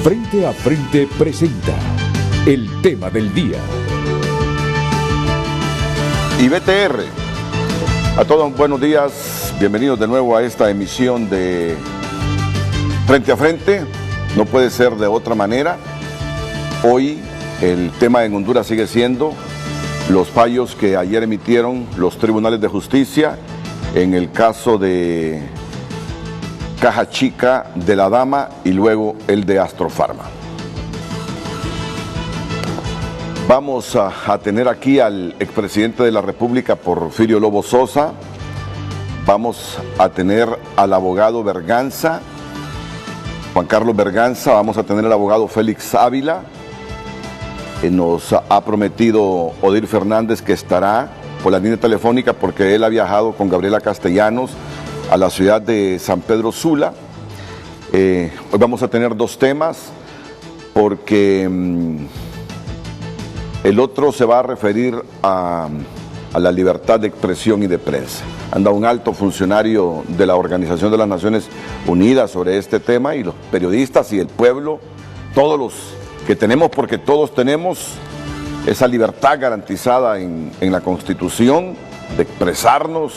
Frente a Frente presenta el tema del día. Y BTR, a todos buenos días, bienvenidos de nuevo a esta emisión de Frente a Frente. No puede ser de otra manera. Hoy el tema en Honduras sigue siendo los fallos que ayer emitieron los tribunales de justicia en el caso de Caja Chica de la Dama y luego el de Astrofarma. Vamos a tener aquí al expresidente de la República, Porfirio Lobo Sosa. Vamos a tener al abogado Berganza, Juan Carlos Berganza. Vamos a tener al abogado Félix Ávila. Nos ha prometido Odir Fernández que estará por la línea telefónica porque él ha viajado con Gabriela Castellanos a la ciudad de San Pedro Sula. Hoy vamos a tener dos temas porque el otro se va a referir a la libertad de expresión y de prensa. Anda un alto funcionario de la Organización de las Naciones Unidas sobre este tema, y los periodistas y el pueblo, todos los que tenemos, porque todos tenemos esa libertad garantizada en la Constitución de expresarnos,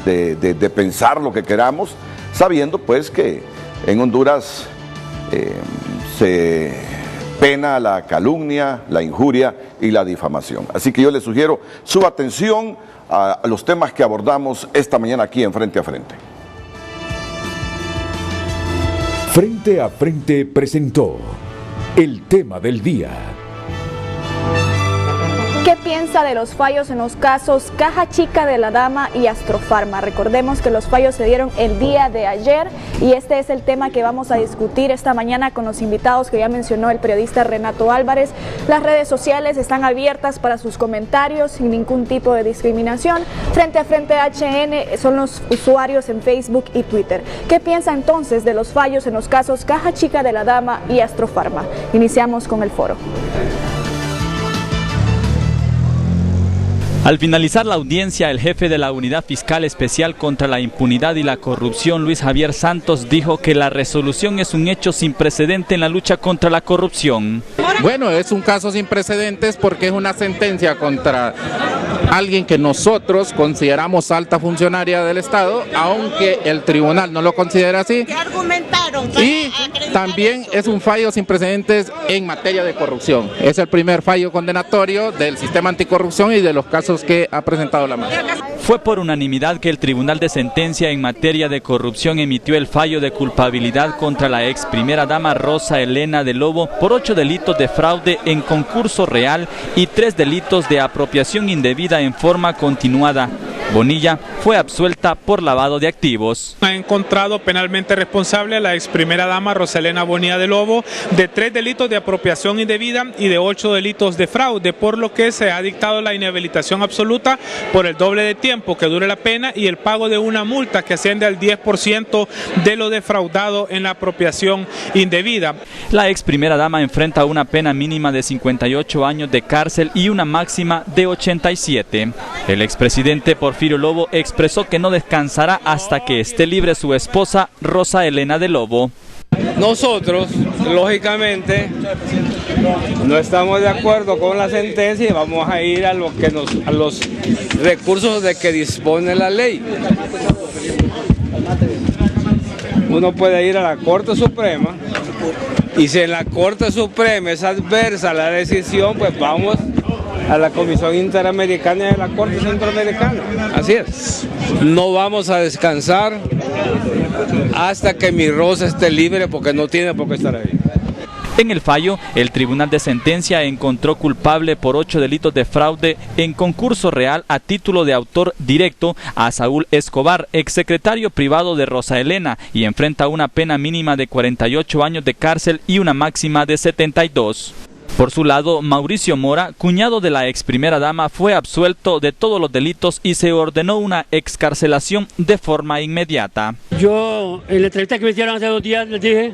de pensar lo que queramos, sabiendo pues que en Honduras se pena la calumnia, la injuria y la difamación. Así que yo les sugiero su atención a los temas que abordamos esta mañana aquí en Frente a Frente. Frente a Frente presentó el tema del día. ¿Qué piensa de los fallos en los casos Caja Chica de la Dama y Astrofarma? Recordemos que los fallos se dieron el día de ayer y este es el tema que vamos a discutir esta mañana con los invitados que ya mencionó el periodista Renato Álvarez. Las redes sociales están abiertas para sus comentarios sin ningún tipo de discriminación. Frente a Frente HN son los usuarios en Facebook y Twitter. ¿Qué piensa entonces de los fallos en los casos Caja Chica de la Dama y Astrofarma? Iniciamos con el foro. Al finalizar la audiencia, el jefe de la Unidad Fiscal Especial contra la Impunidad y la Corrupción, Luis Javier Santos, dijo que la resolución es un hecho sin precedente en la lucha contra la corrupción. Bueno, es un caso sin precedentes porque es una sentencia contra alguien que nosotros consideramos alta funcionaria del Estado, aunque el tribunal no lo considera así. ¿Qué argumentaron? Y también es un fallo sin precedentes en materia de corrupción. Es el primer fallo condenatorio del sistema anticorrupción y de los casos que ha presentado la Mara. Fue por unanimidad que el Tribunal de Sentencia en materia de corrupción emitió el fallo de culpabilidad contra la ex primera dama Rosa Elena de Lobo por 8 delitos de fraude en concurso real y 3 delitos de apropiación indebida en forma continuada. Bonilla fue absuelta por lavado de activos. Ha encontrado penalmente responsable a la ex primera dama Rosa Elena Bonilla de Lobo de 3 delitos de apropiación indebida y de 8 delitos de fraude, por lo que se ha dictado la inhabilitación absoluta por el doble de tiempo que dure la pena y el pago de una multa que asciende al 10% de lo defraudado en la apropiación indebida. La ex primera dama enfrenta una pena mínima de 58 años de cárcel y una máxima de 87. El expresidente Porfirio Lobo expresó que no descansará hasta que esté libre su esposa Rosa Elena de Lobo. Nosotros, lógicamente, no estamos de acuerdo con la sentencia y vamos a ir a los recursos de que dispone la ley. Uno puede ir a la Corte Suprema y si en la Corte Suprema es adversa la decisión, pues vamos a la Comisión Interamericana y a la Corte Centroamericana. Así es. No vamos a descansar hasta que mi Rosa esté libre porque no tiene por qué estar ahí. En el fallo, el Tribunal de Sentencia encontró culpable por 8 delitos de fraude en concurso real a título de autor directo a Saúl Escobar, exsecretario privado de Rosa Elena, y enfrenta una pena mínima de 48 años de cárcel y una máxima de 72. Por su lado, Mauricio Mora, cuñado de la ex primera dama, fue absuelto de todos los delitos y se ordenó una excarcelación de forma inmediata. Yo, en la entrevista que me hicieron hace 2 días, les dije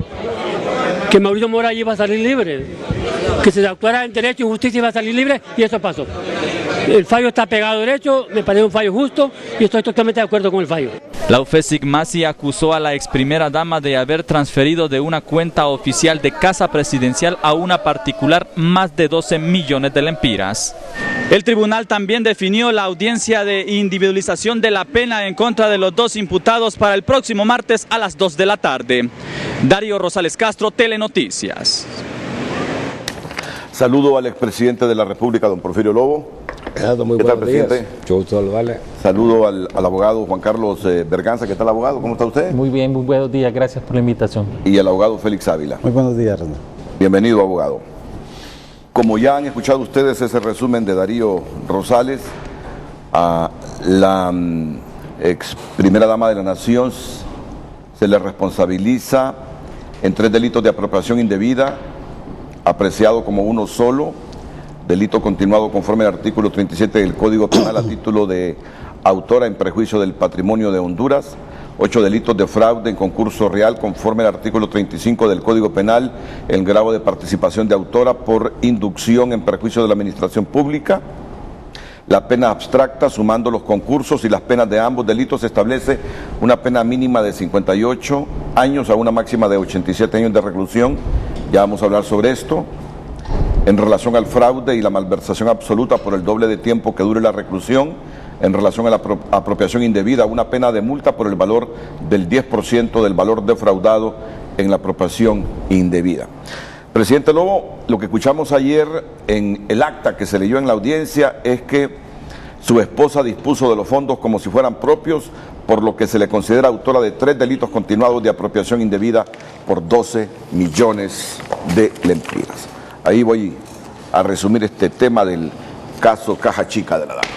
que Mauricio Mora iba a salir libre, que se actuara en derecho y justicia iba a salir libre, y eso pasó. El fallo está pegado derecho, me parece un fallo justo y estoy totalmente de acuerdo con el fallo. La UFESIC Masi acusó a la ex primera dama de haber transferido de una cuenta oficial de Casa Presidencial a una particular más de 12 millones de lempiras. El tribunal también definió la audiencia de individualización de la pena en contra de los dos imputados para el próximo martes a las 2 de la tarde. Darío Rosales Castro, Telenoticias. Saludo al expresidente de la República, don Porfirio Lobo. Muy ¿Qué tal, buenos días. presidente? Mucho gusto saludarle. Saludo al abogado Juan Carlos Berganza. ¿Qué tal, abogado? ¿Cómo está usted? Muy bien, muy buenos días, gracias por la invitación. Y al abogado Félix Ávila. Muy buenos días, René. Bienvenido, abogado. Como ya han escuchado ustedes ese resumen de Darío Rosales, a la ex primera dama de la Nación se le responsabiliza en 3 delitos de apropiación indebida, apreciado como uno solo, delito continuado conforme al artículo 37 del Código Penal a título de autora en perjuicio del patrimonio de Honduras, 8 delitos de fraude en concurso real conforme al artículo 35 del Código Penal, el grado de participación de autora por inducción en perjuicio de la administración pública. La pena abstracta, sumando los concursos y las penas de ambos delitos, establece una pena mínima de 58 años a una máxima de 87 años de reclusión. Ya vamos a hablar sobre esto. En relación al fraude y la malversación absoluta por el doble de tiempo que dure la reclusión, en relación a la apropiación indebida, una pena de multa por el valor del 10% del valor defraudado en la apropiación indebida. Presidente Lobo, lo que escuchamos ayer en el acta que se leyó en la audiencia es que su esposa dispuso de los fondos como si fueran propios, por lo que se le considera autora de 3 delitos continuados de apropiación indebida por 12 millones de lempiras. Ahí voy a resumir este tema del caso Caja Chica de la Dama.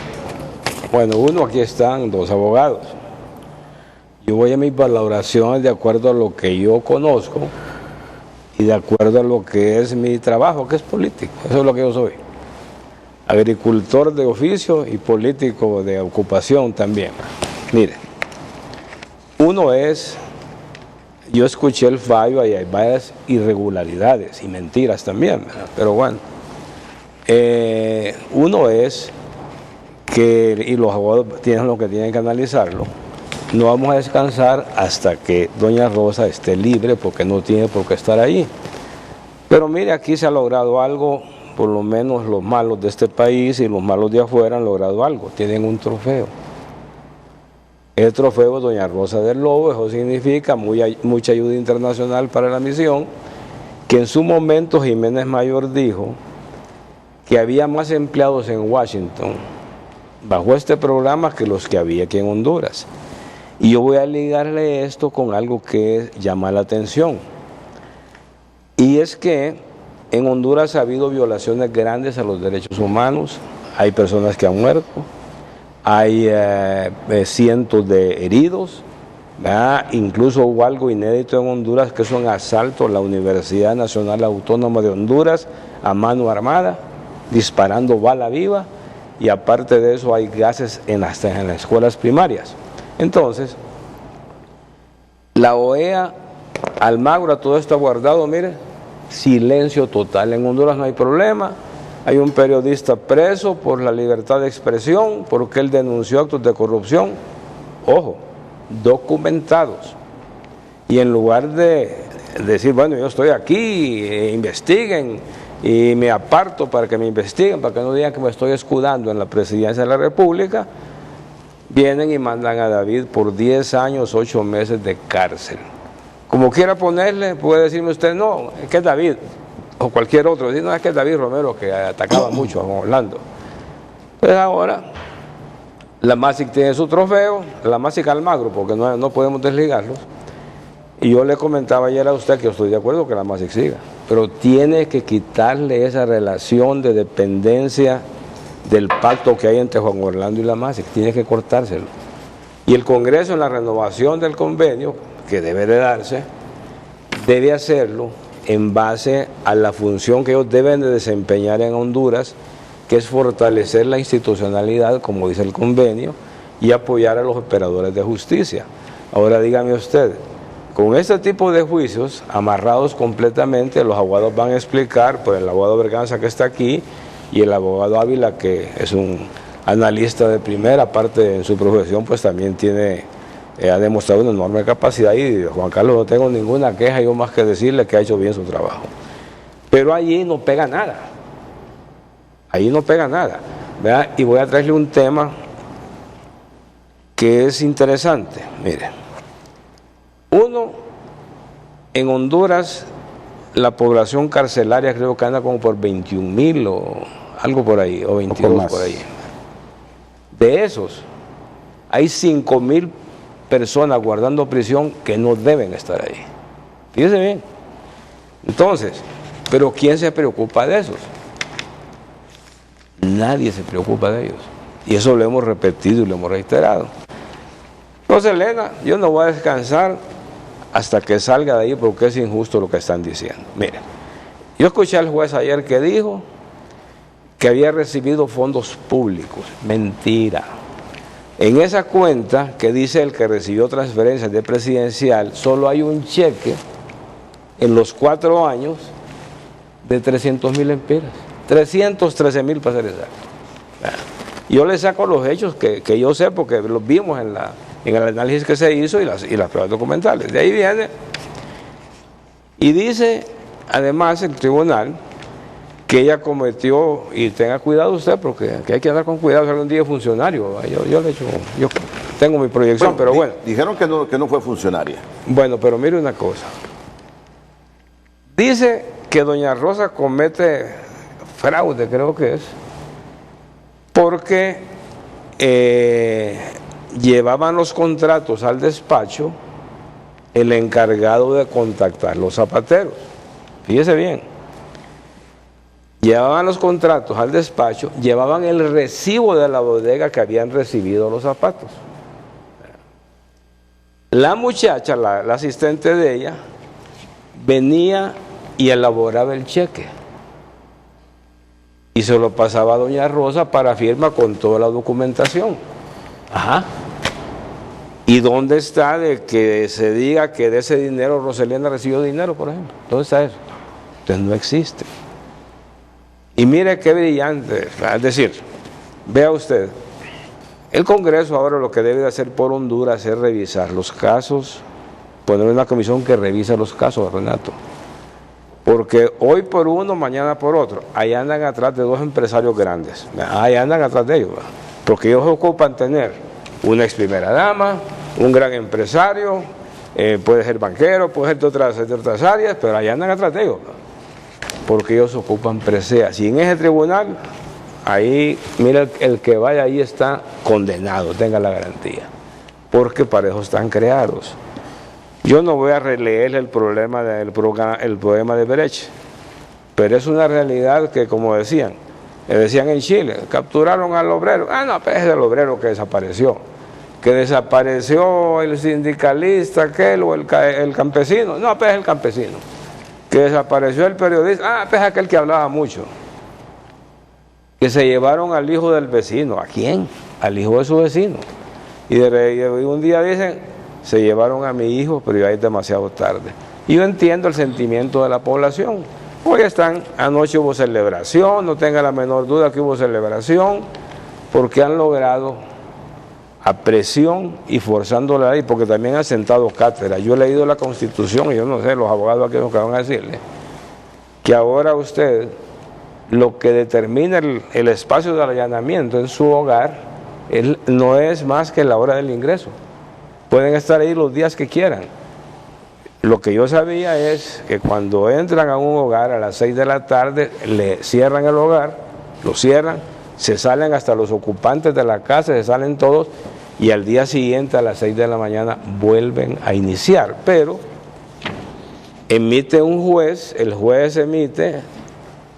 Bueno, aquí están 2 abogados. Yo voy a mis valoraciones de acuerdo a lo que yo conozco y de acuerdo a lo que es mi trabajo, que es político. Eso es lo que yo soy. Agricultor de oficio y político de ocupación también. Mire, yo escuché el fallo y hay varias irregularidades y mentiras también, ¿verdad? Pero bueno, uno es que, y los abogados tienen lo que tienen que analizarlo, no vamos a descansar hasta que doña Rosa esté libre, porque no tiene por qué estar ahí. Pero mire, aquí se ha logrado algo, por lo menos los malos de este país y los malos de afuera han logrado algo, tienen un trofeo. El trofeo Doña Rosa del Lobo, eso significa mucha ayuda internacional para la misión, que en su momento Jiménez Mayor dijo que había más empleados en Washington bajo este programa que los que había aquí en Honduras. Y yo voy a ligarle esto con algo que llama la atención. Y es que en Honduras ha habido violaciones grandes a los derechos humanos, hay personas que han muerto, hay cientos de heridos, ¿verdad? Incluso hubo algo inédito en Honduras, que es un asalto a la Universidad Nacional Autónoma de Honduras a mano armada, disparando bala viva, y aparte de eso hay gases hasta en las escuelas primarias. Entonces, la OEA, Almagro, todo esto guardado, mire, silencio total. En Honduras no hay problema. Hay un periodista preso por la libertad de expresión, porque él denunció actos de corrupción, ojo, documentados. Y en lugar de decir, bueno, yo estoy aquí, investiguen, y me aparto para que me investiguen, para que no digan que me estoy escudando en la presidencia de la República, vienen y mandan a David por 10 años, 8 meses de cárcel. Como quiera ponerle, puede decirme usted, no, es que es David, o cualquier otro, decir, no, es que es David Romero, que atacaba mucho a Juan Orlando. Pues ahora, la MASIC tiene su trofeo, la MASIC Almagro, porque no podemos desligarlos. Y yo le comentaba ayer a usted que yo estoy de acuerdo que la MASIC siga, pero tiene que quitarle esa relación de dependencia del pacto que hay entre Juan Orlando y la MASIC, tiene que cortárselo. Y el Congreso, en la renovación del convenio, que debe de darse, debe hacerlo en base a la función que ellos deben de desempeñar en Honduras, que es fortalecer la institucionalidad, como dice el convenio, y apoyar a los operadores de justicia. Ahora dígame usted, con este tipo de juicios, amarrados completamente, los abogados van a explicar, por el abogado Berganza que está aquí, y el abogado Ávila, que es un analista de primera, aparte en su profesión, pues también tiene ha demostrado una enorme capacidad y Juan Carlos no tengo ninguna queja, yo más que decirle que ha hecho bien su trabajo. Pero allí no pega nada. Ahí no pega nada. ¿Verdad? Y voy a traerle un tema que es interesante. Mire, uno, en Honduras, la población carcelaria creo que anda como por 21.000 o algo por ahí, o 22 por ahí. De esos, hay 5.000 personas guardando prisión que no deben estar ahí. Fíjense bien. Entonces, ¿pero quién se preocupa de esos? Nadie se preocupa de ellos. Y eso lo hemos repetido y lo hemos reiterado. Entonces, Elena, yo no voy a descansar hasta que salga de ahí porque es injusto lo que están diciendo. Mire, yo escuché al juez ayer que dijo que había recibido fondos públicos. Mentira. En esa cuenta que dice el que recibió transferencias de presidencial, solo hay un cheque en los 4 años de 300.000 lempiras. 313.000 para ser exacto. Yo le saco los hechos que yo sé porque los vimos en el análisis que se hizo y las pruebas documentales. De ahí viene. Y dice, además, el tribunal que ella cometió, y tenga cuidado usted porque hay que andar con cuidado, algún día es funcionario. Yo tengo mi proyección, pero bueno. Dijeron que no fue funcionaria. Bueno, pero mire una cosa. Dice que doña Rosa comete fraude, creo que es, porque llevaban los contratos al despacho el encargado de contactar los zapateros. Fíjese bien. Llevaban los contratos al despacho, llevaban el recibo de la bodega que habían recibido los zapatos. La muchacha, la asistente de ella, venía y elaboraba el cheque. Y se lo pasaba a doña Rosa para firma con toda la documentación. Ajá. ¿Y dónde está de que se diga que de ese dinero Roselena recibió dinero, por ejemplo? ¿Dónde está eso? Entonces no existe. Y mire qué brillante, es decir, vea usted, el Congreso ahora lo que debe de hacer por Honduras es revisar los casos, poner una comisión que revisa los casos, Renato. Porque hoy por uno, mañana por otro. Ahí andan atrás de 2 empresarios grandes. Ahí andan atrás de ellos. Porque ellos ocupan tener una ex primera dama, un gran empresario, puede ser banquero, puede ser de otras áreas, pero ahí andan atrás de ellos. Porque ellos ocupan preseas. Y en ese tribunal, ahí, mira, el que vaya ahí está condenado, tenga la garantía. Porque para eso están creados. Yo no voy a releer el poema de Brecht, pero es una realidad que, como decían en Chile, capturaron al obrero. No, pues es el obrero que desapareció. Que desapareció el sindicalista aquel o el campesino. No, pues es el campesino. Que desapareció el periodista. Pues es aquel que hablaba mucho. Que se llevaron al hijo del vecino. ¿A quién? Al hijo de su vecino. Y un día dicen, se llevaron a mi hijo, pero ya es demasiado tarde. Y yo entiendo el sentimiento de la población. Hoy anoche hubo celebración, no tenga la menor duda que hubo celebración, porque han logrado a presión y forzando la ley, porque también han sentado cátedra. Yo he leído la Constitución y yo no sé, los abogados aquí lo que van a decirle, que ahora usted, lo que determina el espacio del allanamiento en su hogar, no es más que la hora del ingreso. Pueden estar ahí los días que quieran. Lo que yo sabía es que cuando entran a un hogar a las 6 de la tarde, le cierran el hogar, lo cierran, se salen hasta los ocupantes de la casa, se salen todos, y al día siguiente a las 6 de la mañana vuelven a iniciar. Pero emite un juez, el juez emite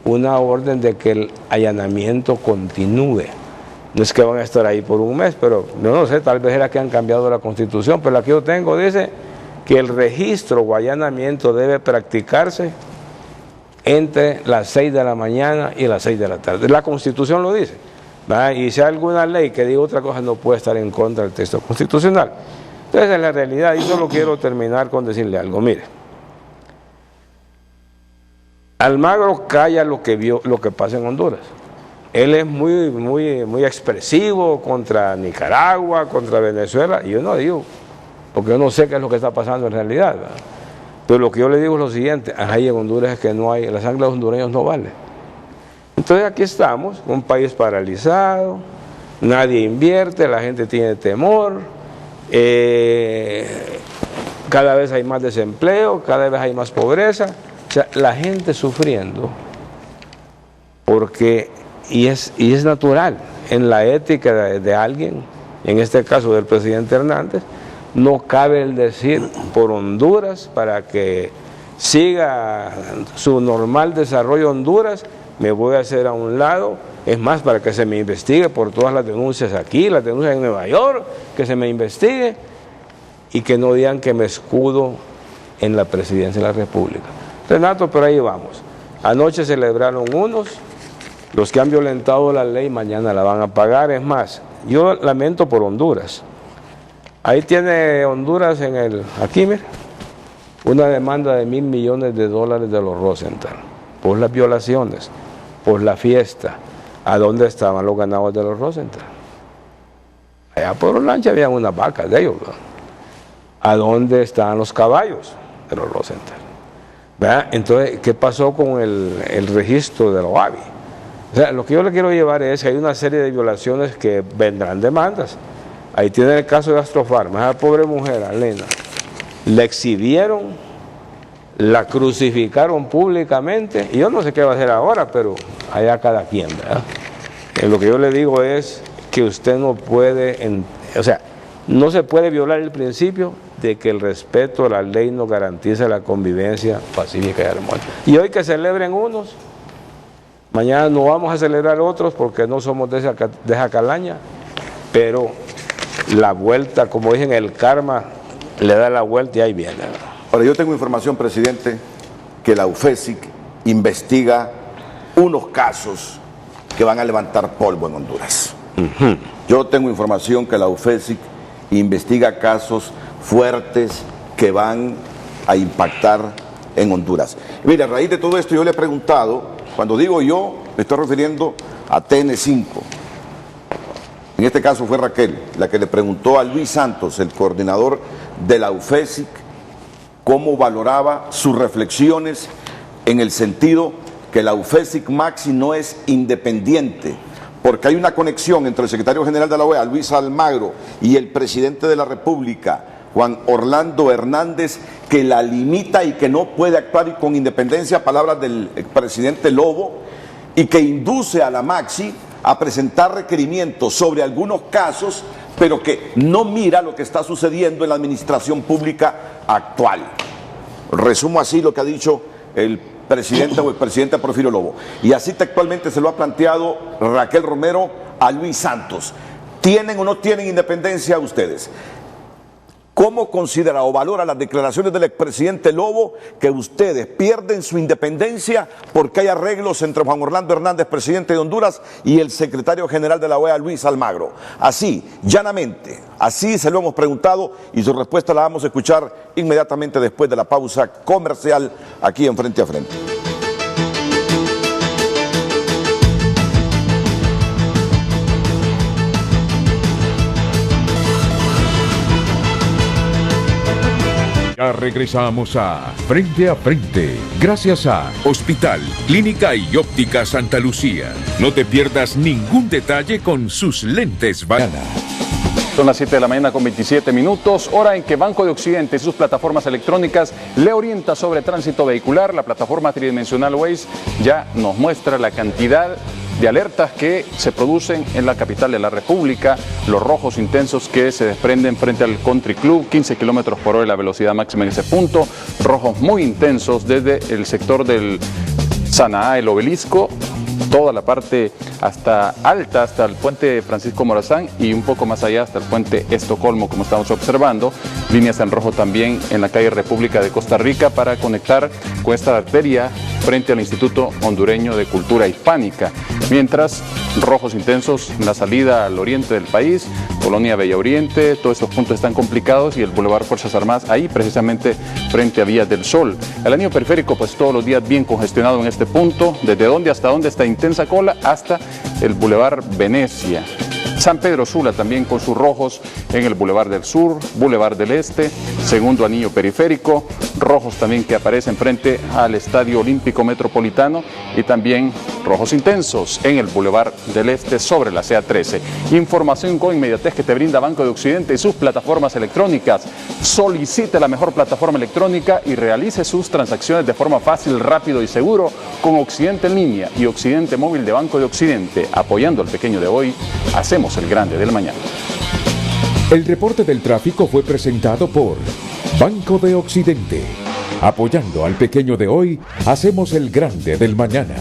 una orden de que el allanamiento continúe. No es que van a estar ahí por un mes, pero no sé, tal vez era que han cambiado la Constitución, pero aquí yo tengo, dice que el registro o allanamiento debe practicarse entre las 6 de la mañana y las 6 de la tarde. La Constitución lo dice, ¿verdad? Y si hay alguna ley que diga otra cosa, no puede estar en contra del texto constitucional. Entonces, en la realidad, y solo quiero terminar con decirle algo, mire. Almagro calla lo que vio, lo que pasa en Honduras. Él es muy expresivo contra Nicaragua, contra Venezuela, y yo no digo, porque yo no sé qué es lo que está pasando en realidad, ¿verdad? Pero lo que yo le digo es lo siguiente, ahí en Honduras es que no hay, la sangre de los hondureños no vale. Entonces aquí estamos, un país paralizado, nadie invierte, la gente tiene temor, cada vez hay más desempleo, cada vez hay más pobreza, o sea, la gente sufriendo, porque, y es natural, en la ética de alguien, en este caso del presidente Hernández, no cabe el decir por Honduras, para que siga su normal desarrollo Honduras, me voy a hacer a un lado, es más, para que se me investigue por todas las denuncias aquí, las denuncias en Nueva York, que se me investigue y que no digan que me escudo en la presidencia de la República. Renato, pero ahí vamos. Anoche celebraron unos, los que han violentado la ley mañana la van a pagar, es más, yo lamento por Honduras. Ahí tiene Honduras aquí mira, una demanda de $1.000 millones de los Rosenthal, por las violaciones, por la fiesta. ¿A dónde estaban los ganados de los Rosenthal? Allá por Olancha habían unas vacas de ellos, ¿verdad? ¿A dónde estaban los caballos de los Rosenthal? ¿Verdad? Entonces, ¿qué pasó con el registro de la OAVI? O sea, lo que yo le quiero llevar es que hay una serie de violaciones que vendrán demandas. Ahí tiene el caso de Astrofarma, esa pobre mujer, Alena, la exhibieron, la crucificaron públicamente, y yo no sé qué va a hacer ahora, pero allá cada quien, ¿verdad? Lo que yo le digo es que usted no puede, o sea, no se puede violar el principio de que el respeto a la ley nos garantiza la convivencia pacífica y armónica. Y hoy que celebren unos, mañana no vamos a celebrar otros porque no somos de esa calaña, pero la vuelta, como dicen, el karma le da la vuelta y ahí viene. Ahora, yo tengo información, presidente, que la UFESIC investiga unos casos que van a levantar polvo en Honduras. Yo tengo información que la UFESIC investiga casos fuertes que van a impactar en Honduras. Mire, a raíz de todo esto yo le he preguntado, cuando digo yo, me estoy refiriendo a TN5. En este caso fue Raquel, la que le preguntó a Luis Santos, el coordinador de la UFESIC, cómo valoraba sus reflexiones en el sentido que la UFESIC Maxi no es independiente, porque hay una conexión entre el secretario general de la OEA, Luis Almagro, y el presidente de la República, Juan Orlando Hernández, que la limita y que no puede actuar con independencia, palabras del presidente Lobo, y que induce a la Maxi a presentar requerimientos sobre algunos casos, pero que no mira lo que está sucediendo en la administración pública actual. Resumo así lo que ha dicho el presidente o el presidente Porfirio Lobo. Y así textualmente se lo ha planteado Raquel Romero a Luis Santos. ¿Tienen o no tienen independencia ustedes? ¿Cómo considera o valora las declaraciones del expresidente Lobo que ustedes pierden su independencia porque hay arreglos entre Juan Orlando Hernández, presidente de Honduras, y el secretario general de la OEA, Luis Almagro? Así, llanamente, así se lo hemos preguntado y su respuesta la vamos a escuchar inmediatamente después de la pausa comercial aquí en Frente a Frente. Ya regresamos a Frente, gracias a Hospital, Clínica y Óptica Santa Lucía. No te pierdas ningún detalle con sus lentes Bayana. Son las 7 de la mañana con 27 minutos, hora en que Banco de Occidente y sus plataformas electrónicas le orienta sobre tránsito vehicular. La plataforma tridimensional Waze ya nos muestra la cantidad de alertas que se producen en la capital de la República, los rojos intensos que se desprenden frente al Country Club, 15 kilómetros por hora la velocidad máxima en ese punto, rojos muy intensos desde el sector del Sanaá, el Obelisco, toda la parte hasta alta, hasta el puente Francisco Morazán y un poco más allá hasta el puente Estocolmo, como estamos observando. Líneas en rojo también en la calle República de Costa Rica para conectar con esta arteria frente al Instituto Hondureño de Cultura Hispánica. Mientras, rojos intensos en la salida al oriente del país, Colonia Bella Oriente, todos estos puntos están complicados y el Boulevard Fuerzas Armadas ahí precisamente frente a Vías del Sol. El anillo periférico pues todos los días bien congestionado en este punto, desde dónde hasta dónde está intensa cola hasta el Boulevard Venecia. San Pedro Sula también con sus rojos en el Boulevard del Sur, Boulevard del Este, segundo anillo periférico, rojos también que aparecen frente al Estadio Olímpico Metropolitano y también rojos intensos en el Boulevard del Este sobre la CA13. Información con inmediatez que te brinda Banco de Occidente y sus plataformas electrónicas. Solicite la mejor plataforma electrónica y realice sus transacciones de forma fácil, rápido y seguro con Occidente en línea y Occidente móvil de Banco de Occidente. Apoyando al pequeño de hoy, hacemos el grande del mañana. El reporte del tráfico fue presentado por Banco de Occidente. Apoyando al pequeño de hoy, hacemos el grande del mañana.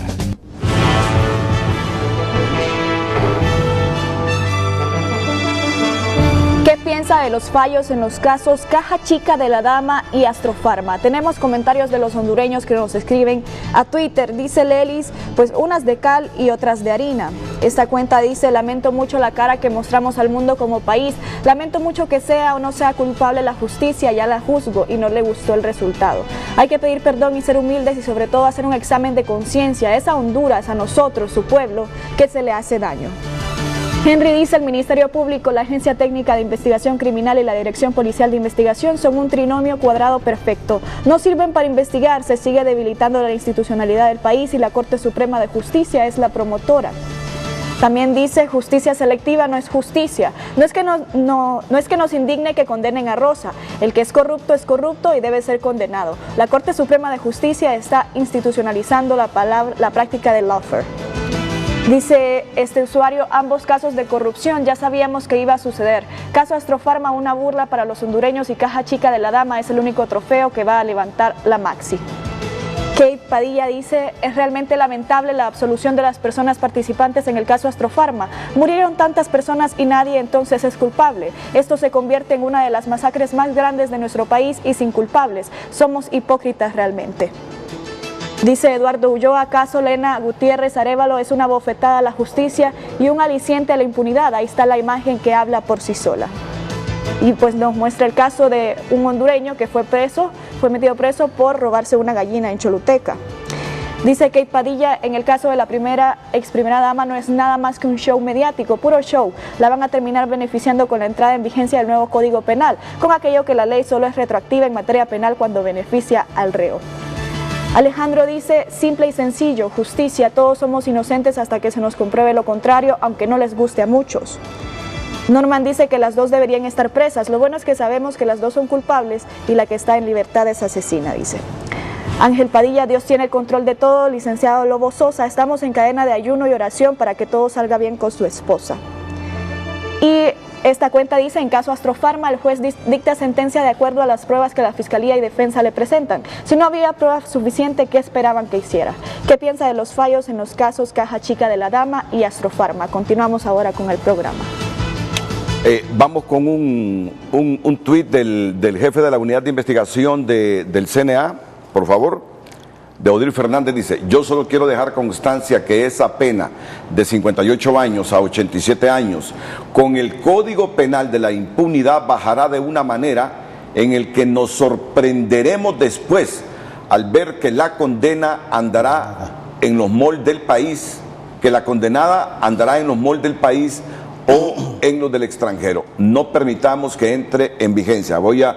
¿Qué piensa de los fallos en los casos Caja Chica de la Dama y Astrofarma? Tenemos comentarios de los hondureños que nos escriben a Twitter. Dice Lelis, pues unas de cal y otras de harina. Esta cuenta dice, lamento mucho la cara que mostramos al mundo como país. Lamento mucho que sea o no sea culpable la justicia, ya la juzgo y no le gustó el resultado. Hay que pedir perdón y ser humildes y sobre todo hacer un examen de conciencia. Es a Honduras, a nosotros, su pueblo, que se le hace daño. Henry dice, el Ministerio Público, la Agencia Técnica de Investigación Criminal y la Dirección Policial de Investigación son un trinomio cuadrado perfecto. No sirven para investigar, se sigue debilitando la institucionalidad del país y la Corte Suprema de Justicia es la promotora. También dice, justicia selectiva no es justicia. No es que nos indigne que condenen a Rosa. El que es corrupto y debe ser condenado. La Corte Suprema de Justicia está institucionalizando la práctica del lawfare. Dice este usuario, ambos casos de corrupción ya sabíamos que iba a suceder. Caso Astrofarma, una burla para los hondureños y Caja Chica de la Dama es el único trofeo que va a levantar la Maxi. Kate Padilla dice, es realmente lamentable la absolución de las personas participantes en el caso Astrofarma. Murieron tantas personas y nadie entonces es culpable. Esto se convierte en una de las masacres más grandes de nuestro país y sin culpables. Somos hipócritas realmente. Dice Eduardo Ulloa, ¿acaso Lena Gutiérrez Arévalo es una bofetada a la justicia y un aliciente a la impunidad? Ahí está la imagen que habla por sí sola. Y pues nos muestra el caso de un hondureño que fue metido preso por robarse una gallina en Choluteca. Dice Kate Padilla, en el caso de la ex primera dama no es nada más que un show mediático, puro show. La van a terminar beneficiando con la entrada en vigencia del nuevo Código Penal, con aquello que la ley solo es retroactiva en materia penal cuando beneficia al reo. Alejandro dice, simple y sencillo, justicia, todos somos inocentes hasta que se nos compruebe lo contrario, aunque no les guste a muchos. Norman dice que las dos deberían estar presas, lo bueno es que sabemos que las dos son culpables y la que está en libertad es asesina, dice. Ángel Padilla, Dios tiene el control de todo. Licenciado Lobo Sosa, estamos en cadena de ayuno y oración para que todo salga bien con su esposa. Y esta cuenta dice, en caso Astrofarma, el juez dicta sentencia de acuerdo a las pruebas que la Fiscalía y Defensa le presentan. Si no había prueba suficiente, ¿qué esperaban que hiciera? ¿Qué piensa de los fallos en los casos Caja Chica de la Dama y Astrofarma? Continuamos ahora con el programa. Vamos con un tuit del jefe de la unidad de investigación del CNA, por favor. De Odir Fernández dice, yo solo quiero dejar constancia que esa pena de 58 años a 87 años con el Código Penal de la impunidad bajará de una manera en el que nos sorprenderemos después al ver que la condena andará en los malls del país, que la condenada andará en los malls del país o en los del extranjero. No permitamos que entre en vigencia. Voy a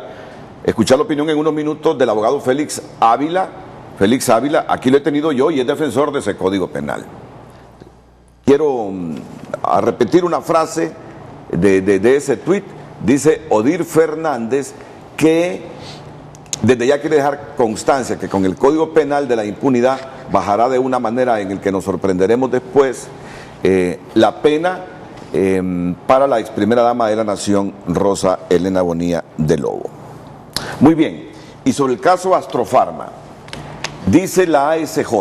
escuchar la opinión en unos minutos del abogado Félix Ávila. Félix Ávila, aquí lo he tenido yo y es defensor de ese Código Penal. Quiero repetir una frase de ese tuit. Dice Odir Fernández que desde ya quiere dejar constancia que con el Código Penal de la impunidad bajará de una manera en el que nos sorprenderemos después la pena para la ex primera dama de la nación, Rosa Elena Bonilla de Lobo. Muy bien, y sobre el caso Astrofarma, dice la ASJ,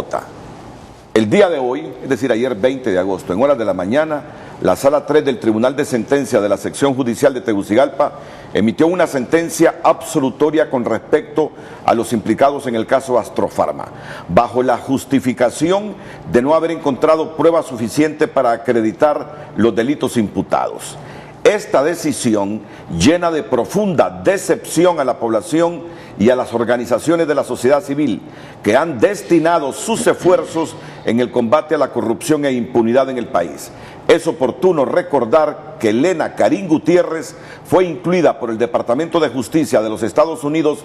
el día de hoy, es decir, ayer 20 de agosto, en horas de la mañana, la Sala 3 del Tribunal de Sentencia de la Sección Judicial de Tegucigalpa emitió una sentencia absolutoria con respecto a los implicados en el caso Astrofarma, bajo la justificación de no haber encontrado prueba suficiente para acreditar los delitos imputados. Esta decisión llena de profunda decepción a la población y a las organizaciones de la sociedad civil que han destinado sus esfuerzos en el combate a la corrupción e impunidad en el país. Es oportuno recordar que Elena Karin Gutiérrez fue incluida por el Departamento de Justicia de los Estados Unidos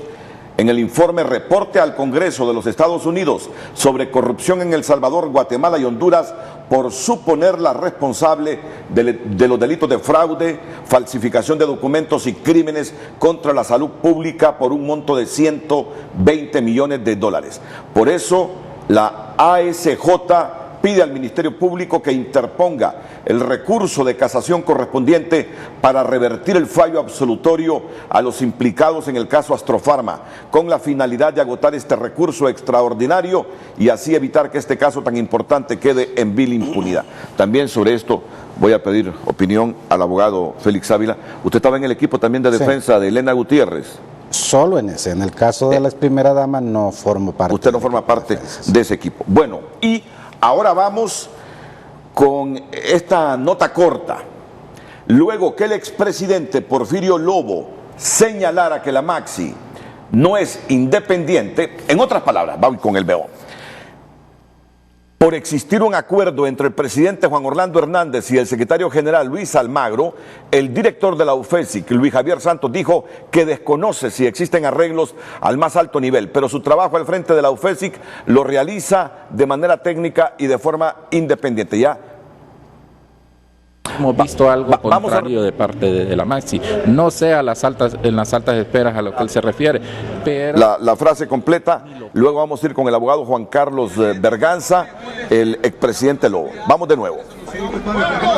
en el informe Reporte al Congreso de los Estados Unidos sobre corrupción en El Salvador, Guatemala y Honduras por suponerla responsable de los delitos de fraude, falsificación de documentos y crímenes contra la salud pública por un monto de 120 millones de dólares. Por eso, la ASJ pide al Ministerio Público que interponga el recurso de casación correspondiente para revertir el fallo absolutorio a los implicados en el caso Astrofarma, con la finalidad de agotar este recurso extraordinario y así evitar que este caso tan importante quede en vil impunidad. También sobre esto voy a pedir opinión al abogado Félix Ávila. Usted estaba en el equipo también de defensa de Elena Gutiérrez. Solo en ese, en el caso de la ex primera dama no formo parte. Usted no forma parte de ese equipo. Bueno, y ahora vamos con esta nota corta. Luego que el expresidente Porfirio Lobo señalara que la Maxi no es independiente, en otras palabras, voy con el BO, por existir un acuerdo entre el presidente Juan Orlando Hernández y el secretario general Luis Almagro, el director de la UFESIC, Luis Javier Santos, dijo que desconoce si existen arreglos al más alto nivel, pero su trabajo al frente de la UFESIC lo realiza de manera técnica y de forma independiente. Ya hemos visto algo contrario de parte de la Maxi. No sé en las altas esferas a lo que él se refiere, pero... La frase completa, luego vamos a ir con el abogado Juan Carlos Berganza, el expresidente Lobo. Vamos de nuevo.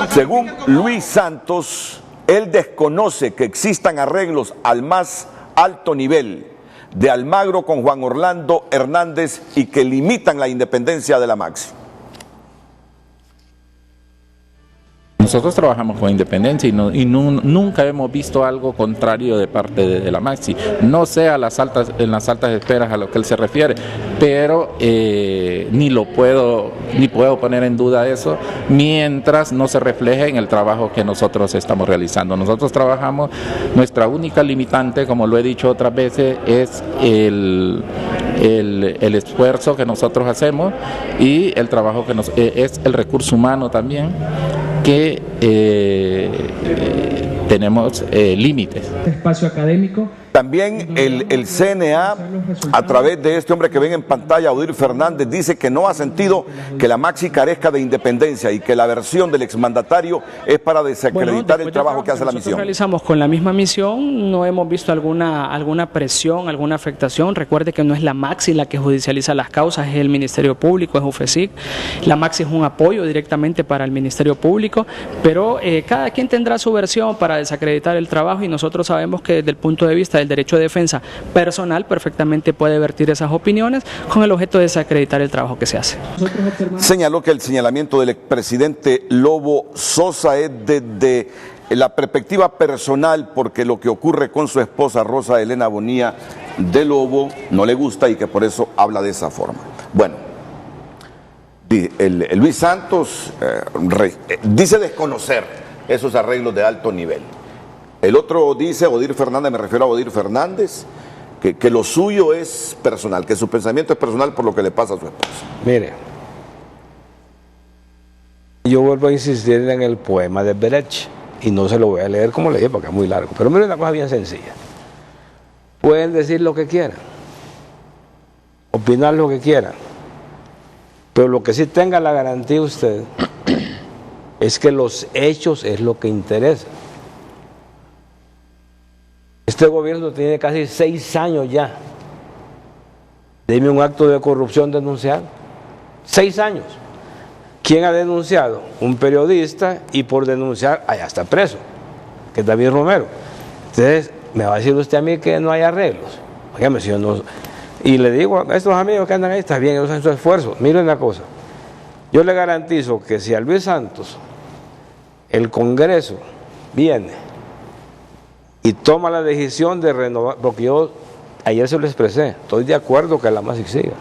Según Luis Santos, él desconoce que existan arreglos al más alto nivel de Almagro con Juan Orlando Hernández y que limitan la independencia de la Maxi. Nosotros trabajamos con independencia y nunca hemos visto algo contrario de parte de la Maxi. No sé en las altas esferas a lo que él se refiere, pero ni puedo poner en duda eso mientras no se refleje en el trabajo que nosotros estamos realizando. Nosotros trabajamos, nuestra única limitante, como lo he dicho otras veces, es el esfuerzo que nosotros hacemos y el trabajo que es el recurso humano también, que tenemos límites. Espacio académico. También el CNA, a través de este hombre que ven en pantalla, Odir Fernández, dice que no ha sentido que la Maxi carezca de independencia y que la versión del exmandatario es para desacreditar el trabajo que hace la misión. Realizamos con la misma misión, no hemos visto alguna presión, alguna afectación. Recuerde que no es la Maxi la que judicializa las causas, es el Ministerio Público, es UFESIC. La Maxi es un apoyo directamente para el Ministerio Público, pero cada quien tendrá su versión para desacreditar el trabajo y nosotros sabemos que desde el punto de vista del derecho de defensa personal perfectamente puede vertir esas opiniones con el objeto de desacreditar el trabajo que se hace. Señaló que el señalamiento del expresidente Lobo Sosa es desde la perspectiva personal porque lo que ocurre con su esposa Rosa Elena Bonilla de Lobo no le gusta y que por eso habla de esa forma. Bueno, Luis Santos dice desconocer esos arreglos de alto nivel. El otro dice, Odir Fernández, me refiero a Odir Fernández, que lo suyo es personal, que su pensamiento es personal por lo que le pasa a su esposa. Mire, yo vuelvo a insistir en el poema de Brecht, y no se lo voy a leer como le dije porque es muy largo, pero mire una cosa bien sencilla. Pueden decir lo que quieran, opinar lo que quieran, pero lo que sí tenga la garantía usted es que los hechos es lo que interesa. Este gobierno tiene casi 6 años ya. Dime un acto de corrupción denunciado. 6 años. ¿Quién ha denunciado? Un periodista y por denunciar, allá está preso, que es David Romero. Entonces, me va a decir usted a mí que no hay arreglos. Óigame, si yo no... Y le digo a estos amigos que andan ahí, está bien, ellos hacen su esfuerzo. Miren una cosa. Yo le garantizo que si a Luis Santos el Congreso viene y toma la decisión de renovar, porque yo ayer se lo expresé, estoy de acuerdo que la Maxi siga,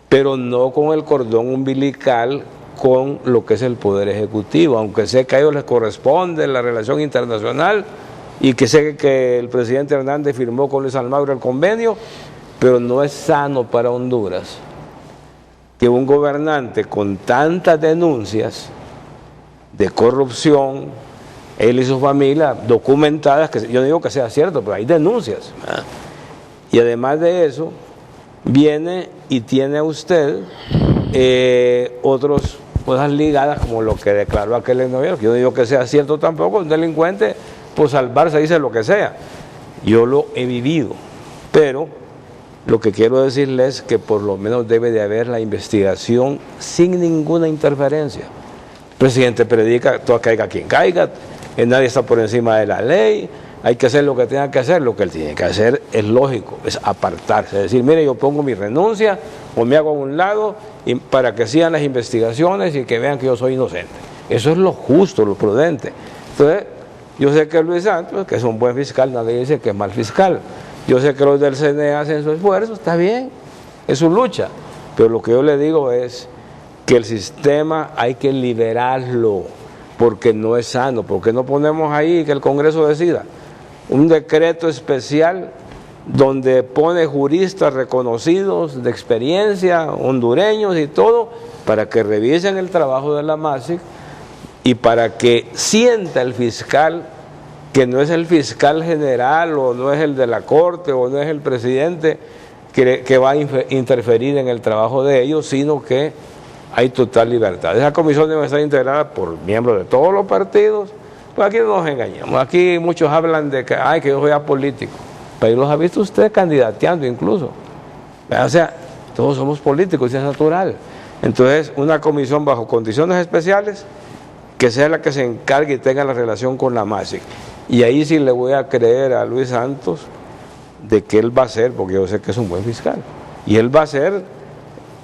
pero no con el cordón umbilical con lo que es el Poder Ejecutivo, aunque sé que a ellos les corresponde la relación internacional y que sé que el presidente Hernández firmó con Luis Almagro el convenio, pero no es sano para Honduras que un gobernante con tantas denuncias de corrupción, él y su familia, documentadas, que yo no digo que sea cierto, pero hay denuncias. Y además de eso, viene y tiene usted otras cosas ligadas, como lo que declaró aquel exnoviero, que yo no digo que sea cierto tampoco, un delincuente, por salvarse dice lo que sea. Yo lo he vivido, pero lo que quiero decirles es que por lo menos debe de haber la investigación sin ninguna interferencia. El presidente predica, todo caiga quien caiga, nadie está por encima de la ley, hay que hacer lo que tenga que hacer. Lo que él tiene que hacer es lógico, es apartarse, es decir, mire, yo pongo mi renuncia o me hago a un lado para que sigan las investigaciones y que vean que yo soy inocente. Eso es lo justo, lo prudente. Entonces, yo sé que Luis Santos, que es un buen fiscal, nadie dice que es mal fiscal. Yo sé que los del CNE hacen su esfuerzo, está bien, es su lucha. Pero lo que yo le digo es que el sistema hay que liberarlo, porque no es sano. Porque no ponemos ahí que el Congreso decida un decreto especial donde pone juristas reconocidos de experiencia, hondureños y todo, para que revisen el trabajo de la MASIC y para que sienta el fiscal que no es el fiscal general o no es el de la corte o no es el presidente que va a interferir en el trabajo de ellos, sino que hay total libertad. Esa comisión debe estar integrada por miembros de todos los partidos. Pues aquí no nos engañamos, aquí muchos hablan de que yo soy apolítico, pero los ha visto usted candidateando incluso. O sea, todos somos políticos y es natural. Entonces, una comisión bajo condiciones especiales que sea la que se encargue y tenga la relación con la MASIC. Y ahí sí le voy a creer a Luis Santos de que él va a hacer, porque yo sé que es un buen fiscal, y él va a hacer,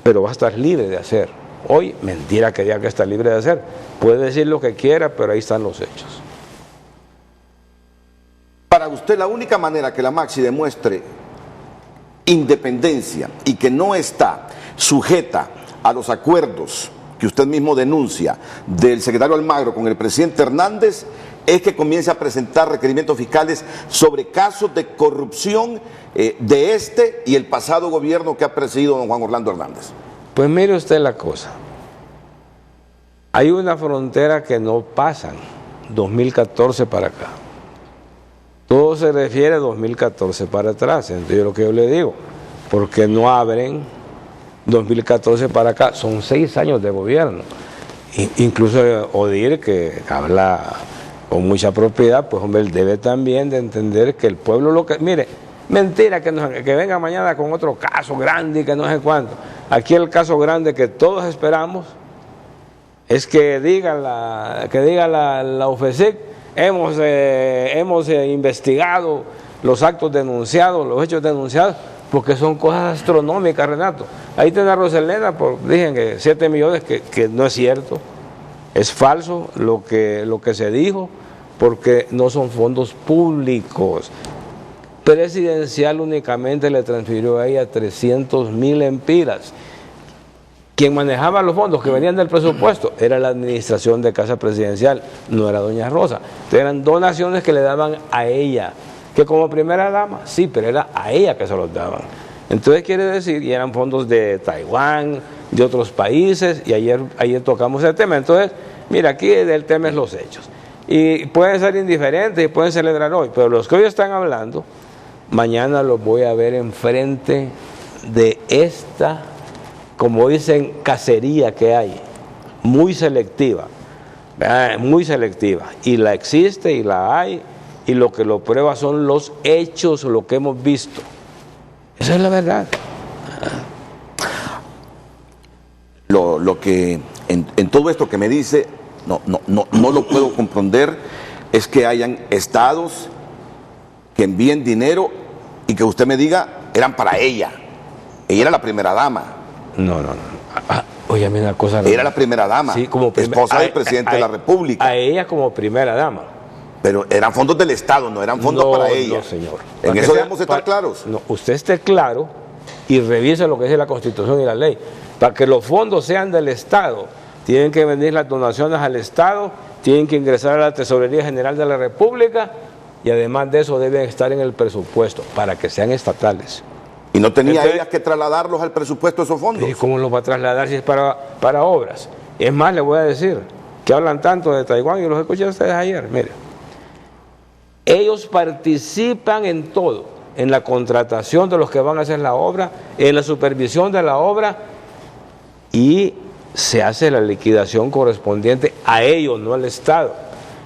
pero va a estar libre de hacer. Hoy, mentira que diga que está libre de hacer, puede decir lo que quiera, pero ahí están los hechos. Para usted, la única manera que la Maxi demuestre independencia y que no está sujeta a los acuerdos que usted mismo denuncia del secretario Almagro con el presidente Hernández es que comience a presentar requerimientos fiscales sobre casos de corrupción de este y el pasado gobierno que ha presidido don Juan Orlando Hernández. Pues mire usted la cosa, hay una frontera que no pasan 2014 para acá, todo se refiere a 2014 para atrás. Entonces lo que yo le digo, ¿por qué no abren 2014 para acá? Son 6 años de gobierno. Incluso Odir, que habla con mucha propiedad, pues hombre, él debe también de entender que el pueblo lo que... Mire, mentira que venga mañana con otro caso grande y que no sé cuánto. Aquí el caso grande que todos esperamos es que diga la UFESIC, hemos investigado los actos denunciados, los hechos denunciados, porque son cosas astronómicas, Renato. Ahí tiene a Roselena, dicen que 7 millones, que no es cierto, es falso lo que se dijo, porque no son fondos públicos. Presidencial únicamente le transfirió a ella 300,000 empiras. Quien manejaba los fondos que venían del presupuesto era la administración de Casa Presidencial, no era doña Rosa. Entonces eran donaciones que le daban a ella, que como primera dama, sí, pero era a ella que se los daban. Entonces quiere decir, y eran fondos de Taiwán, de otros países, y ayer tocamos el tema. Entonces, mira, aquí el tema es los hechos. Y pueden ser indiferentes y pueden celebrar hoy, pero los que hoy están hablando, mañana los voy a ver enfrente de esta, como dicen, cacería que hay, muy selectiva, y la existe y la hay, y lo que lo prueba son los hechos, lo que hemos visto. Esa es la verdad. Lo que en todo esto que me dice, no lo puedo comprender, es que hayan estados que envíen dinero y que usted me diga, eran para ella. Ella era la primera dama. No. Óyeme una cosa. Era la primera dama, sí, como esposa del presidente de la República. A ella como primera dama. Pero eran fondos del Estado, no eran fondos para ella. No, señor. En eso debemos estar claros. No, usted esté claro y revise lo que dice la Constitución y la ley. Para que los fondos sean del Estado, tienen que venir las donaciones al Estado, tienen que ingresar a la Tesorería General de la República y además de eso deben estar en el presupuesto para que sean estatales. ¿Y no tenía ella que trasladarlos al presupuesto esos fondos? ¿Y cómo los va a trasladar si es para obras? Es más, le voy a decir que hablan tanto de Taiwán, yo los escuché a ustedes ayer, miren. Ellos participan en todo, en la contratación de los que van a hacer la obra, en la supervisión de la obra, y se hace la liquidación correspondiente a ellos, no al Estado.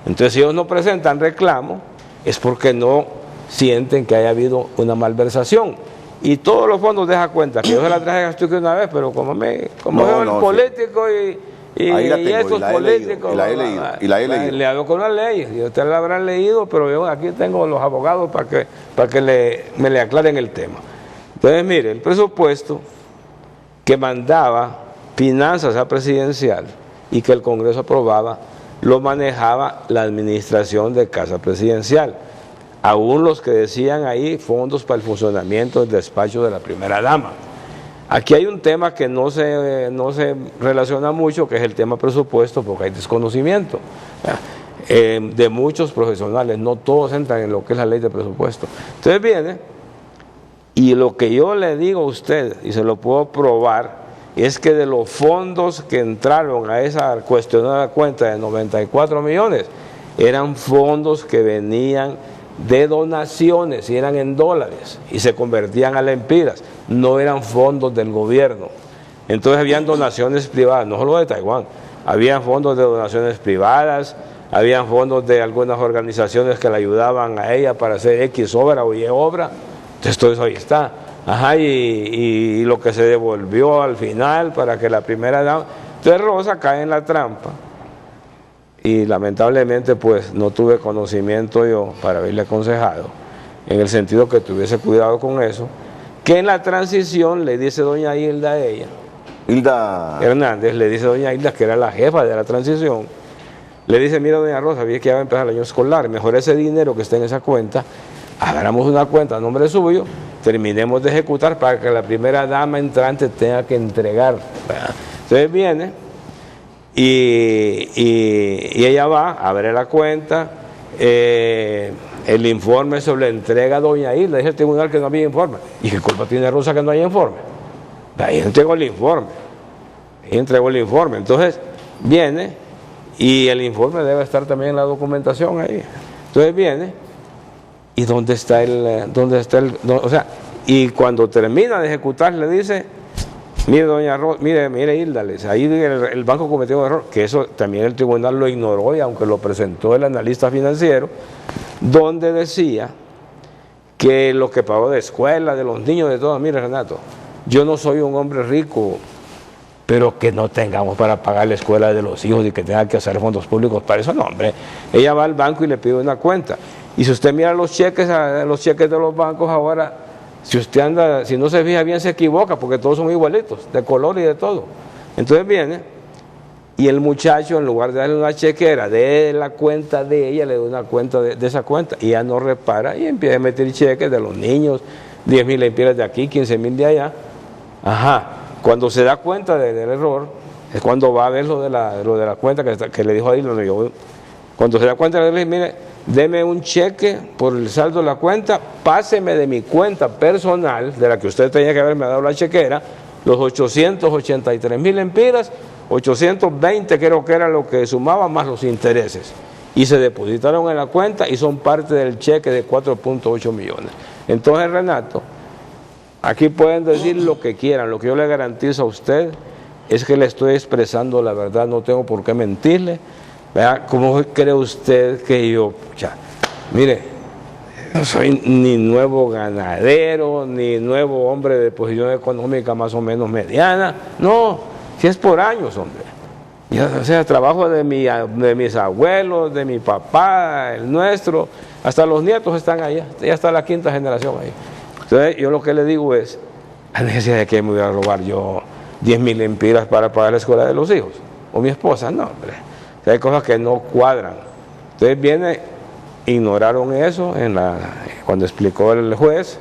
Entonces, si ellos no presentan reclamo, es porque no sienten que haya habido una malversación. Y todos los fondos deja cuenta, que yo se la traje a Gastuque una vez, pero como veo el político y estos políticos, y la he leído. Le hago con la ley, y ustedes la habrán leído, pero yo aquí tengo los abogados para que me le aclaren el tema. Entonces, mire, el presupuesto que mandaba Finanzas a Presidencial y que el Congreso aprobaba, lo manejaba la administración de Casa Presidencial. Aún los que decían ahí fondos para el funcionamiento del despacho de la primera dama. Aquí hay un tema que no se relaciona mucho, que es el tema presupuesto, porque hay desconocimiento de muchos profesionales, no todos entran en lo que es la ley de presupuesto. Entonces viene, y lo que yo le digo a usted, y se lo puedo probar, es que de los fondos que entraron a esa cuestionada cuenta de 94 millones, eran fondos que venían de donaciones y eran en dólares y se convertían a lempiras, no eran fondos del gobierno. Entonces habían donaciones privadas, no solo de Taiwán, habían fondos de donaciones privadas, habían fondos de algunas organizaciones que le ayudaban a ella para hacer X obra o Y obra. Entonces todo eso ahí está. Ajá, y lo que se devolvió al final para que la primera dama. Entonces Rosa cae en la trampa. Y lamentablemente pues no tuve conocimiento yo para haberle aconsejado, en el sentido que tuviese cuidado con eso, que en la transición le dice doña Hilda a ella, Hilda Hernández, le dice doña Hilda, que era la jefa de la transición, le dice, mira doña Rosa, vi que ya va a empezar el año escolar, mejor ese dinero que está en esa cuenta, abramos una cuenta a nombre suyo, terminemos de ejecutar para que la primera dama entrante tenga que entregar. Entonces viene y ella va, abre la cuenta, el informe sobre la entrega a doña Hilda, dice el tribunal que no había informe. ¿Y qué culpa tiene Rosa que no haya informe? Ahí entregó el informe. Entonces viene y el informe debe estar también en la documentación ahí. Entonces viene y y cuando termina de ejecutar le dice, mire doña Rosa, mire Hilda, ahí el banco cometió un error, que eso también el tribunal lo ignoró, y aunque lo presentó el analista financiero, donde decía que lo que pagó de escuela, de los niños, de todo, mire Renato, yo no soy un hombre rico, pero que no tengamos para pagar la escuela de los hijos y que tenga que hacer fondos públicos para eso, no hombre. Ella va al banco y le pide una cuenta, y si usted mira los cheques de los bancos ahora, si no se fija bien se equivoca, porque todos son igualitos, de color y de todo. Entonces viene, y el muchacho, en lugar de darle una chequera de la cuenta de ella, le da una cuenta de esa cuenta, y ella no repara, y empieza a meter cheques de los niños, 10.000 lempiras de aquí, 15.000 de allá. Ajá, cuando se da cuenta del error, es cuando va a ver lo de la cuenta que le dijo ahí, cuando se da cuenta, le dice, mire, deme un cheque por el saldo de la cuenta, páseme de mi cuenta personal, de la que usted tenía que haberme dado la chequera, los 883.000 lempiras, 820 creo que era lo que sumaba más los intereses. Y se depositaron en la cuenta y son parte del cheque de 4.8 millones. Entonces, Renato, aquí pueden decir lo que quieran, lo que yo le garantizo a usted es que le estoy expresando la verdad, no tengo por qué mentirle. ¿Verdad? ¿Cómo cree usted que yo, mire, no soy ni nuevo ganadero, ni nuevo hombre de posición económica más o menos mediana? No, si es por años, hombre. O sea, trabajo de mis abuelos, de mi papá, el nuestro, hasta los nietos están allá, ya está la quinta generación ahí. Entonces, yo lo que le digo es, la necesidad de que me voy a robar yo 10.000 lempiras para pagar la escuela de los hijos, o mi esposa, no, hombre. Hay cosas que no cuadran. Entonces ignoraron eso cuando explicó el juez.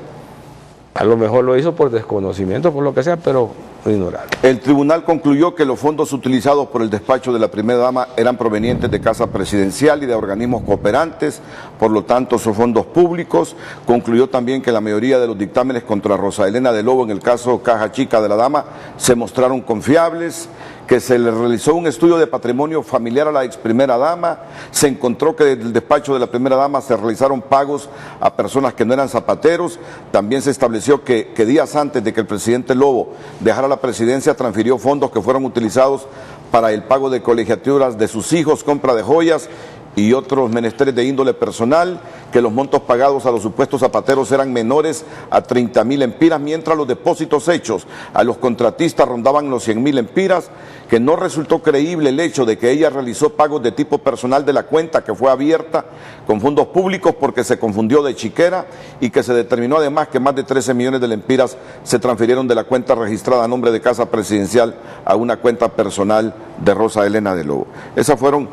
A lo mejor lo hizo por desconocimiento, por lo que sea, pero lo ignoraron. El tribunal concluyó que los fondos utilizados por el despacho de la primera dama eran provenientes de Casa Presidencial y de organismos cooperantes, por lo tanto son fondos públicos. Concluyó también que la mayoría de los dictámenes contra Rosa Elena de Lobo en el caso Caja Chica de la Dama se mostraron confiables, que se le realizó un estudio de patrimonio familiar a la ex primera dama, se encontró que desde el despacho de la primera dama se realizaron pagos a personas que no eran zapateros, también se estableció que días antes de que el presidente Lobo dejara la presidencia transfirió fondos que fueron utilizados para el pago de colegiaturas de sus hijos, compra de joyas y otros menesteres de índole personal, que los montos pagados a los supuestos zapateros eran menores a 30.000 empiras, mientras los depósitos hechos a los contratistas rondaban los 100.000 empiras, que no resultó creíble el hecho de que ella realizó pagos de tipo personal de la cuenta que fue abierta con fondos públicos porque se confundió de chiquera, y que se determinó además que más de 13 millones de lempiras se transfirieron de la cuenta registrada a nombre de Casa Presidencial a una cuenta personal de Rosa Elena de Lobo. Esas fueron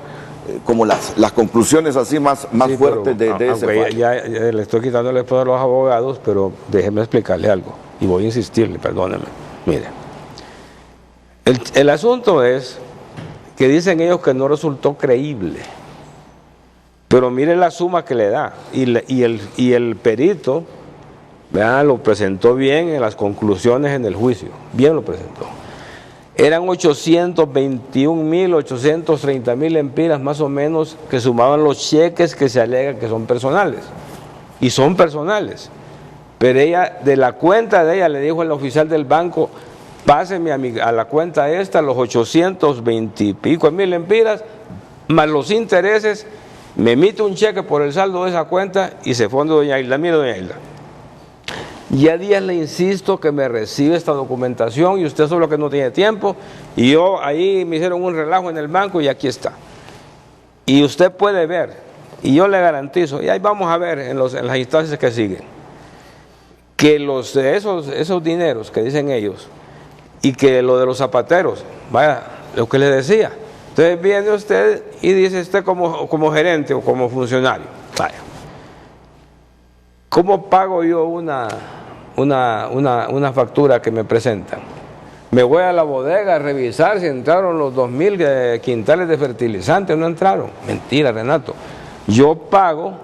como las conclusiones así más sí, fuertes de ese fallo. Ya le estoy quitando el poder a los abogados, pero déjeme explicarle algo y voy a insistirle, perdóneme. Mire, el asunto es que dicen ellos que no resultó creíble, pero mire la suma que le da y el perito, vean, lo presentó bien en las conclusiones en el juicio, bien lo presentó. Eran 821.830.000 empiras más o menos que sumaban los cheques que se alegan que son personales. Y son personales. Pero ella, de la cuenta de ella, le dijo al oficial del banco, páseme a la cuenta esta los 820 y pico mil empiras, más los intereses, me emite un cheque por el saldo de esa cuenta y se fue doña Hilda. Mire, doña Hilda, ya días le insisto que me recibe esta documentación y usted solo que no tiene tiempo, y yo ahí me hicieron un relajo en el banco y aquí está. Y usted puede ver, y yo le garantizo, y ahí vamos a ver en las instancias que siguen, que esos dineros que dicen ellos, y que lo de los zapateros, vaya, lo que le decía, entonces viene usted y dice usted como gerente o como funcionario, vaya, ¿cómo pago yo una factura que me presentan? Me voy a la bodega a revisar si entraron los 2.000 quintales de fertilizante, no entraron. Mentira, Renato. Yo pago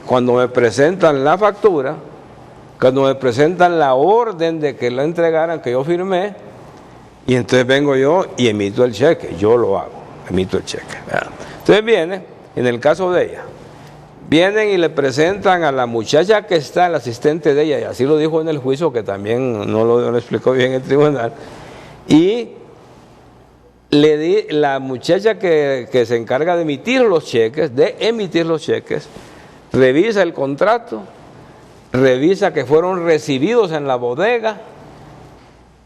cuando me presentan la factura, cuando me presentan la orden de que la entregaran, que yo firmé, y entonces vengo yo y emito el cheque. Yo lo hago, emito el cheque. ¿Verdad? Entonces viene, en el caso de ella, vienen y le presentan a la muchacha que está, el asistente de ella, y así lo dijo en el juicio, que también no lo explicó bien el tribunal, y la muchacha que se encarga de emitir los cheques, revisa el contrato, revisa que fueron recibidos en la bodega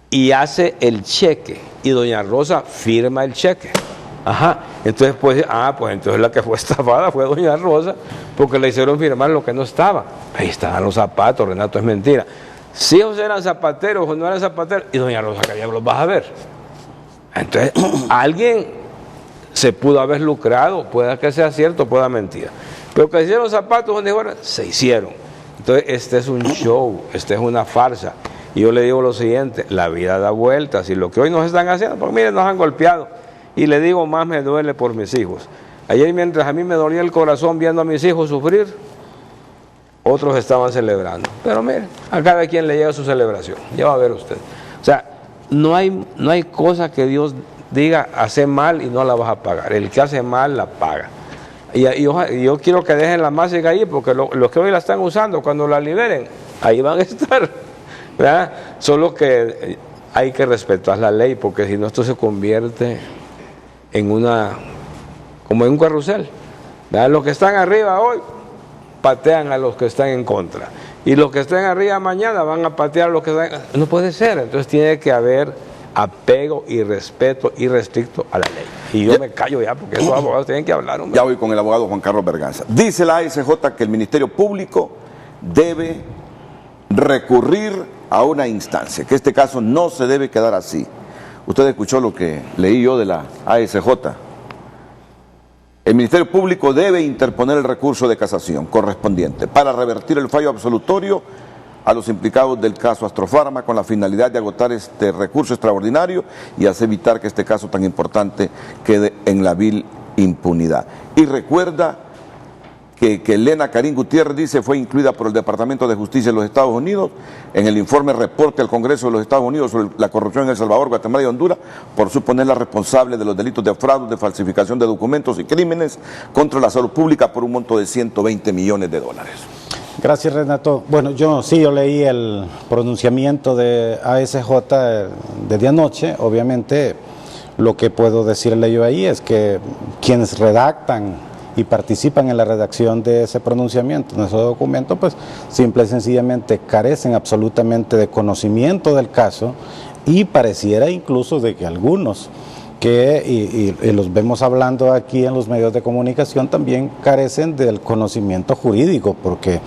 y hace el cheque, y doña Rosa firma el cheque. Ajá, entonces pues entonces la que fue estafada fue doña Rosa, porque le hicieron firmar lo que no estaba. Ahí estaban los zapatos, Renato, es mentira. Si ellos eran zapateros o no eran zapateros, y doña Rosa, que ya los vas a ver. Entonces, alguien se pudo haber lucrado, pueda que sea cierto, pueda mentira. Pero que hicieron zapatos donde fueron, se hicieron. Entonces, este es un show, esta es una farsa. Y yo le digo lo siguiente, la vida da vueltas, y lo que hoy nos están haciendo, porque miren, nos han golpeado. Y le digo, más me duele por mis hijos. Ayer, mientras a mí me dolía el corazón viendo a mis hijos sufrir, otros estaban celebrando. Pero mire, a cada quien le llega su celebración, ya va a ver usted. O sea, no hay cosa que Dios diga, hace mal y no la vas a pagar. El que hace mal la paga. Y yo quiero que dejen la mágica ahí, porque los que hoy la están usando, cuando la liberen, ahí van a estar, ¿verdad? Solo que hay que respetar la ley, porque si no esto se convierte como en un carrusel, ¿verdad? Los que están arriba hoy patean a los que están en contra, y los que estén arriba mañana van a patear a los que están. No puede ser. Entonces tiene que haber apego y respeto irrestricto a la ley. Y yo me callo ya, porque esos abogados tienen que hablar, hombre. Ya voy con el abogado Juan Carlos Berganza. Dice la ASJ que el Ministerio Público debe recurrir a una instancia, que este caso no se debe quedar así. Usted escuchó lo que leí yo de la ASJ. El Ministerio Público debe interponer el recurso de casación correspondiente para revertir el fallo absolutorio a los implicados del caso Astrofarma, con la finalidad de agotar este recurso extraordinario y así evitar que este caso tan importante quede en la vil impunidad. Y recuerda que Elena Karin Gutiérrez dice fue incluida por el Departamento de Justicia de los Estados Unidos en el informe reporte al Congreso de los Estados Unidos sobre la corrupción en El Salvador, Guatemala y Honduras por suponerla responsable de los delitos de fraude, de falsificación de documentos y crímenes contra la salud pública por un monto de $120 millones. Gracias, Renato. Bueno, yo leí el pronunciamiento de ASJ desde anoche. Obviamente, lo que puedo decirle yo ahí es que quienes redactan y participan en la redacción de ese pronunciamiento, en ese documento, pues simple y sencillamente carecen absolutamente de conocimiento del caso, y pareciera incluso de que algunos que, y los vemos hablando aquí en los medios de comunicación, también carecen del conocimiento jurídico, porque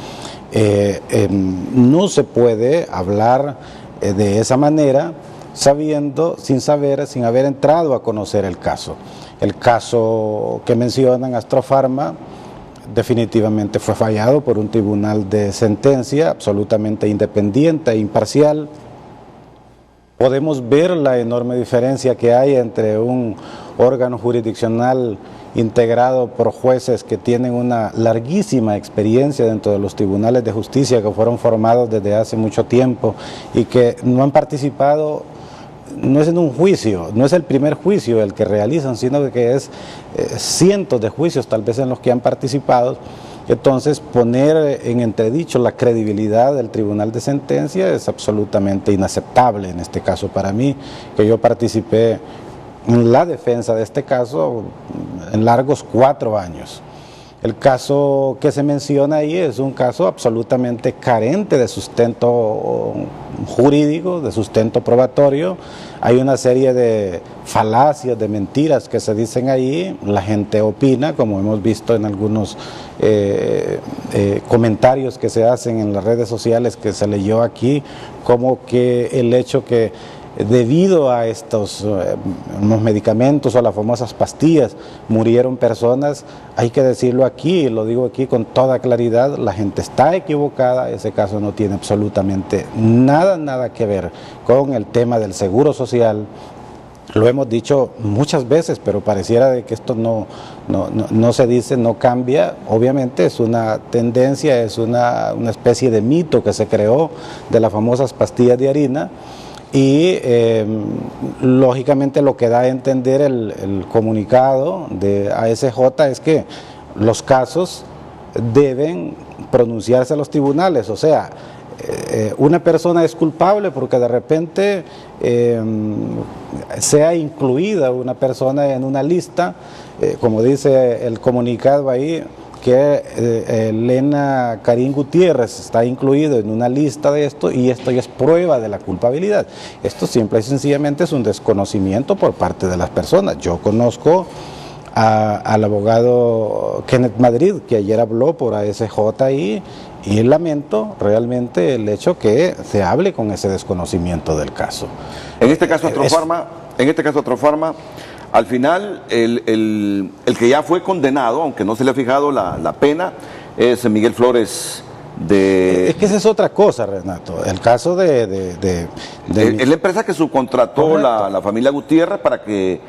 no se puede hablar de esa manera sin haber entrado a conocer el caso. El caso que mencionan, Astrofarma, definitivamente fue fallado por un tribunal de sentencia absolutamente independiente e imparcial. Podemos ver la enorme diferencia que hay entre un órgano jurisdiccional integrado por jueces que tienen una larguísima experiencia dentro de los tribunales de justicia, que fueron formados desde hace mucho tiempo y que no han participado. No es en un juicio, no es el primer juicio el que realizan, sino que es cientos de juicios tal vez en los que han participado. Entonces, poner en entredicho la credibilidad del tribunal de sentencia es absolutamente inaceptable en este caso para mí, que yo participé en la defensa de este caso en largos 4 años. El caso que se menciona ahí es un caso absolutamente carente de sustento jurídico, de sustento probatorio. Hay una serie de falacias, de mentiras que se dicen ahí. La gente opina, como hemos visto en algunos comentarios que se hacen en las redes sociales que se leyó aquí, como que el hecho que debido a estos unos medicamentos o las famosas pastillas murieron personas. Hay que decirlo aquí, lo digo aquí con toda claridad, la gente está equivocada. Ese caso no tiene absolutamente nada que ver con el tema del seguro social. Lo hemos dicho muchas veces, pero pareciera de que esto no se dice, no cambia. Obviamente es una tendencia, es una especie de mito que se creó de las famosas pastillas de harina. Y lógicamente lo que da a entender el comunicado de ASJ es que los casos deben pronunciarse a los tribunales. O sea, una persona es culpable porque de repente sea incluida una persona en una lista, como dice el comunicado ahí, que Elena Karin Gutiérrez está incluido en una lista de esto, y esto ya es prueba de la culpabilidad. Esto simple y sencillamente es un desconocimiento por parte de las personas. Yo conozco al abogado Kenneth Madrid, que ayer habló por ASJ y lamento realmente el hecho que se hable con ese desconocimiento del caso. En este caso Astrofarma, al final, el que ya fue condenado, aunque no se le ha fijado la pena, es Miguel Flores de... Es que esa es otra cosa, Renato. El caso es la empresa que subcontrató la familia Gutiérrez para que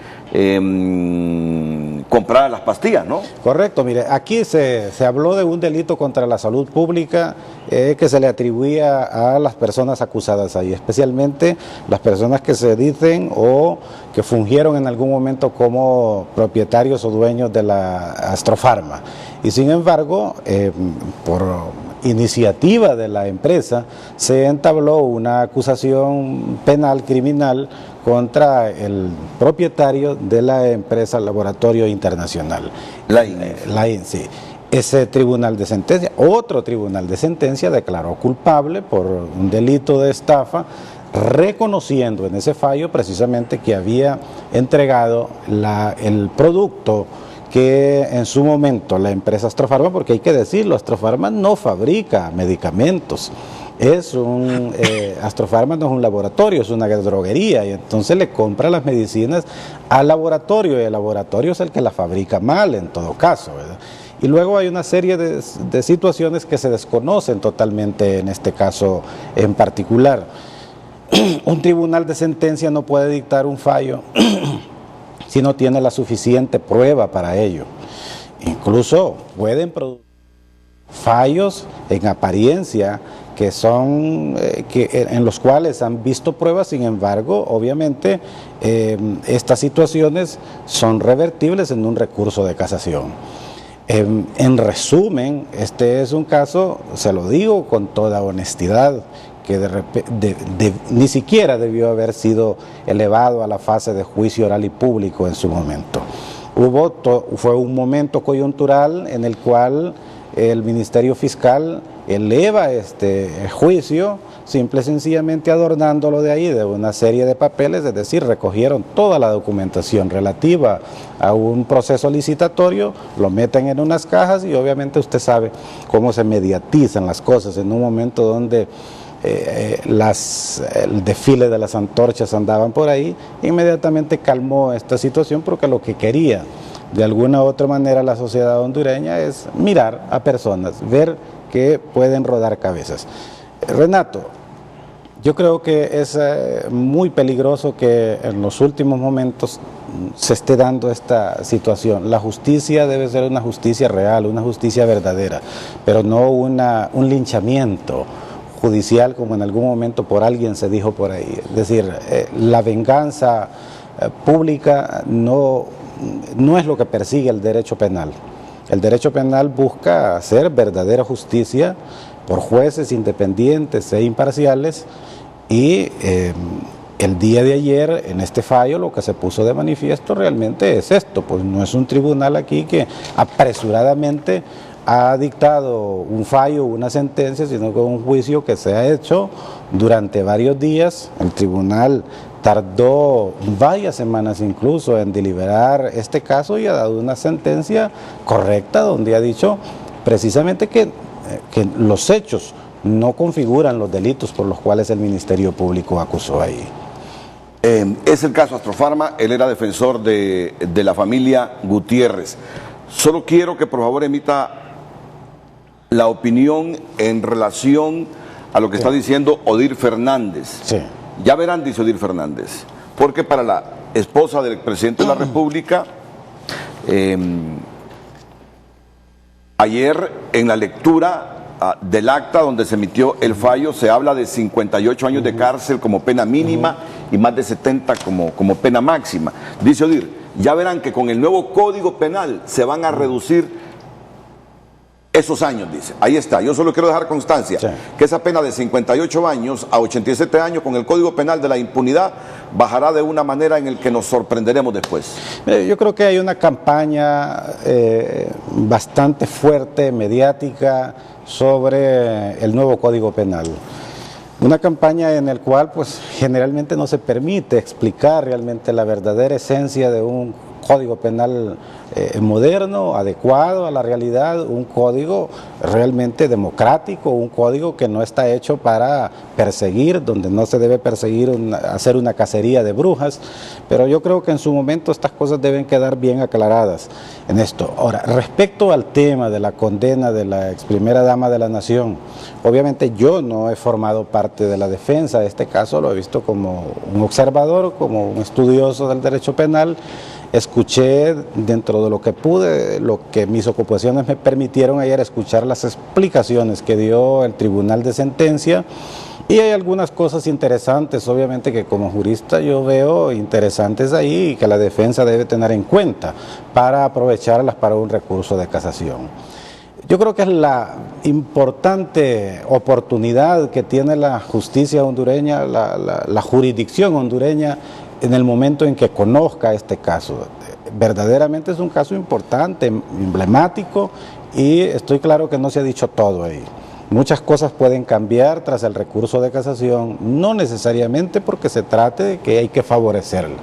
comprara las pastillas, ¿no? Correcto, mire, aquí se habló de un delito contra la salud pública que se le atribuía a las personas acusadas ahí, especialmente las personas que se dicen o que fungieron en algún momento como propietarios o dueños de la Astrofarma. Y sin embargo, por iniciativa de la empresa, se entabló una acusación penal criminal contra el propietario de la empresa Laboratorio Internacional. La INSI. Ese tribunal de sentencia, otro tribunal de sentencia, declaró culpable por un delito de estafa, reconociendo en ese fallo precisamente que había entregado el producto que en su momento la empresa Astrofarma, porque hay que decirlo, Astrofarma no fabrica medicamentos. Astrofarma no es un laboratorio, es una droguería, y entonces le compra las medicinas al laboratorio, y el laboratorio es el que la fabrica mal en todo caso, ¿verdad? Y luego hay una serie de situaciones que se desconocen totalmente en este caso en particular. Un tribunal de sentencia no puede dictar un fallo si no tiene la suficiente prueba para ello. Incluso pueden producir fallos en apariencia que son en los cuales han visto pruebas. Sin embargo, obviamente estas situaciones son revertibles en un recurso de casación. En resumen, este es un caso, se lo digo con toda honestidad, que ni siquiera debió haber sido elevado a la fase de juicio oral y público en su momento. Fue un momento coyuntural en el cual el Ministerio Fiscal eleva este juicio, simple y sencillamente adornándolo de ahí de una serie de papeles, es decir, recogieron toda la documentación relativa a un proceso licitatorio, lo meten en unas cajas y obviamente usted sabe cómo se mediatizan las cosas en un momento donde el desfile de las antorchas andaban por ahí. Inmediatamente calmó esta situación porque lo que quería de alguna u otra manera la sociedad hondureña es mirar a personas, ver que pueden rodar cabezas. Renato, yo creo que es muy peligroso que en los últimos momentos se esté dando esta situación. La justicia debe ser una justicia real, una justicia verdadera, pero no un linchamiento judicial como en algún momento por alguien se dijo por ahí. Es decir, la venganza pública no es lo que persigue el derecho penal. El derecho penal busca hacer verdadera justicia por jueces independientes e imparciales y el día de ayer en este fallo lo que se puso de manifiesto realmente es esto, pues no es un tribunal aquí que apresuradamente ha dictado un fallo, una sentencia, sino que un juicio que se ha hecho durante varios días. El tribunal tardó varias semanas incluso en deliberar este caso y ha dado una sentencia correcta donde ha dicho precisamente que los hechos no configuran los delitos por los cuales el Ministerio Público acusó ahí. Es el caso Astrofarma, él era defensor de la familia Gutiérrez. Solo quiero que por favor emita la opinión en relación a lo que está diciendo Odir Fernández. Sí. Ya verán, dice Odir Fernández, porque para la esposa del expresidente de la República, ayer en la lectura del acta donde se emitió el fallo se habla de 58 años de cárcel como pena mínima y más de 70 como pena máxima. Dice Odir, ya verán que con el nuevo Código Penal se van a reducir esos años, dice. Ahí está. Yo solo quiero dejar constancia que esa pena de 58 años a 87 años con el Código Penal de la impunidad bajará de una manera en la que nos sorprenderemos después. Yo creo que hay una campaña bastante fuerte, mediática, sobre el nuevo Código Penal. Una campaña en la cual pues generalmente no se permite explicar realmente la verdadera esencia de un Código Penal moderno, adecuado a la realidad, un código realmente democrático, un código que no está hecho para perseguir, donde no se debe perseguir, hacer una cacería de brujas, pero yo creo que en su momento estas cosas deben quedar bien aclaradas en esto. Ahora, respecto al tema de la condena de la ex primera dama de la Nación, obviamente yo no he formado parte de la defensa de este caso, lo he visto como un observador, como un estudioso del derecho penal. Escuché dentro de lo que pude, lo que mis ocupaciones me permitieron ayer escuchar las explicaciones que dio el Tribunal de Sentencia y hay algunas cosas interesantes, obviamente que como jurista yo veo interesantes ahí y que la defensa debe tener en cuenta para aprovecharlas para un recurso de casación. Yo creo que es la importante oportunidad que tiene la justicia hondureña, la jurisdicción hondureña, en el momento en que conozca este caso. Verdaderamente es un caso importante, emblemático, y estoy claro que no se ha dicho todo ahí. Muchas cosas pueden cambiar tras el recurso de casación, no necesariamente porque se trate de que hay que favorecerla,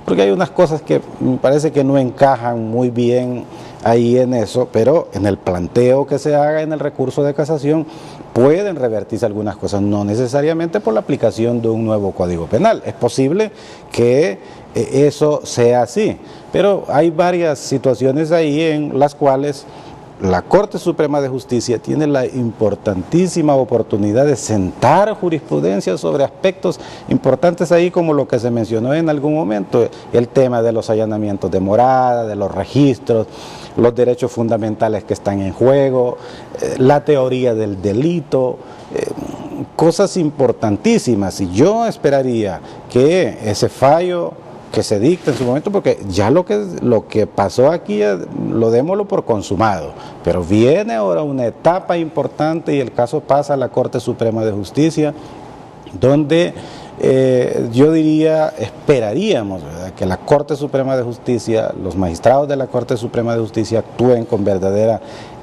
porque hay unas cosas que me parece que no encajan muy bien ahí en eso, pero en el planteo que se haga en el recurso de casación pueden revertirse algunas cosas, no necesariamente por la aplicación de un nuevo Código Penal. Es posible que eso sea así, pero hay varias situaciones ahí en las cuales la Corte Suprema de Justicia tiene la importantísima oportunidad de sentar jurisprudencia sobre aspectos importantes ahí, como lo que se mencionó en algún momento, el tema de los allanamientos de morada, de los registros, los derechos fundamentales que están en juego, la teoría del delito, cosas importantísimas. Y yo esperaría que ese fallo que se dicte en su momento, porque ya lo que pasó aquí lo démoslo por consumado, pero viene ahora una etapa importante y el caso pasa a la Corte Suprema de Justicia, donde yo diría, esperaríamos, ¿verdad?, que la Corte Suprema de Justicia, los magistrados de la Corte Suprema de Justicia actúen con verdadera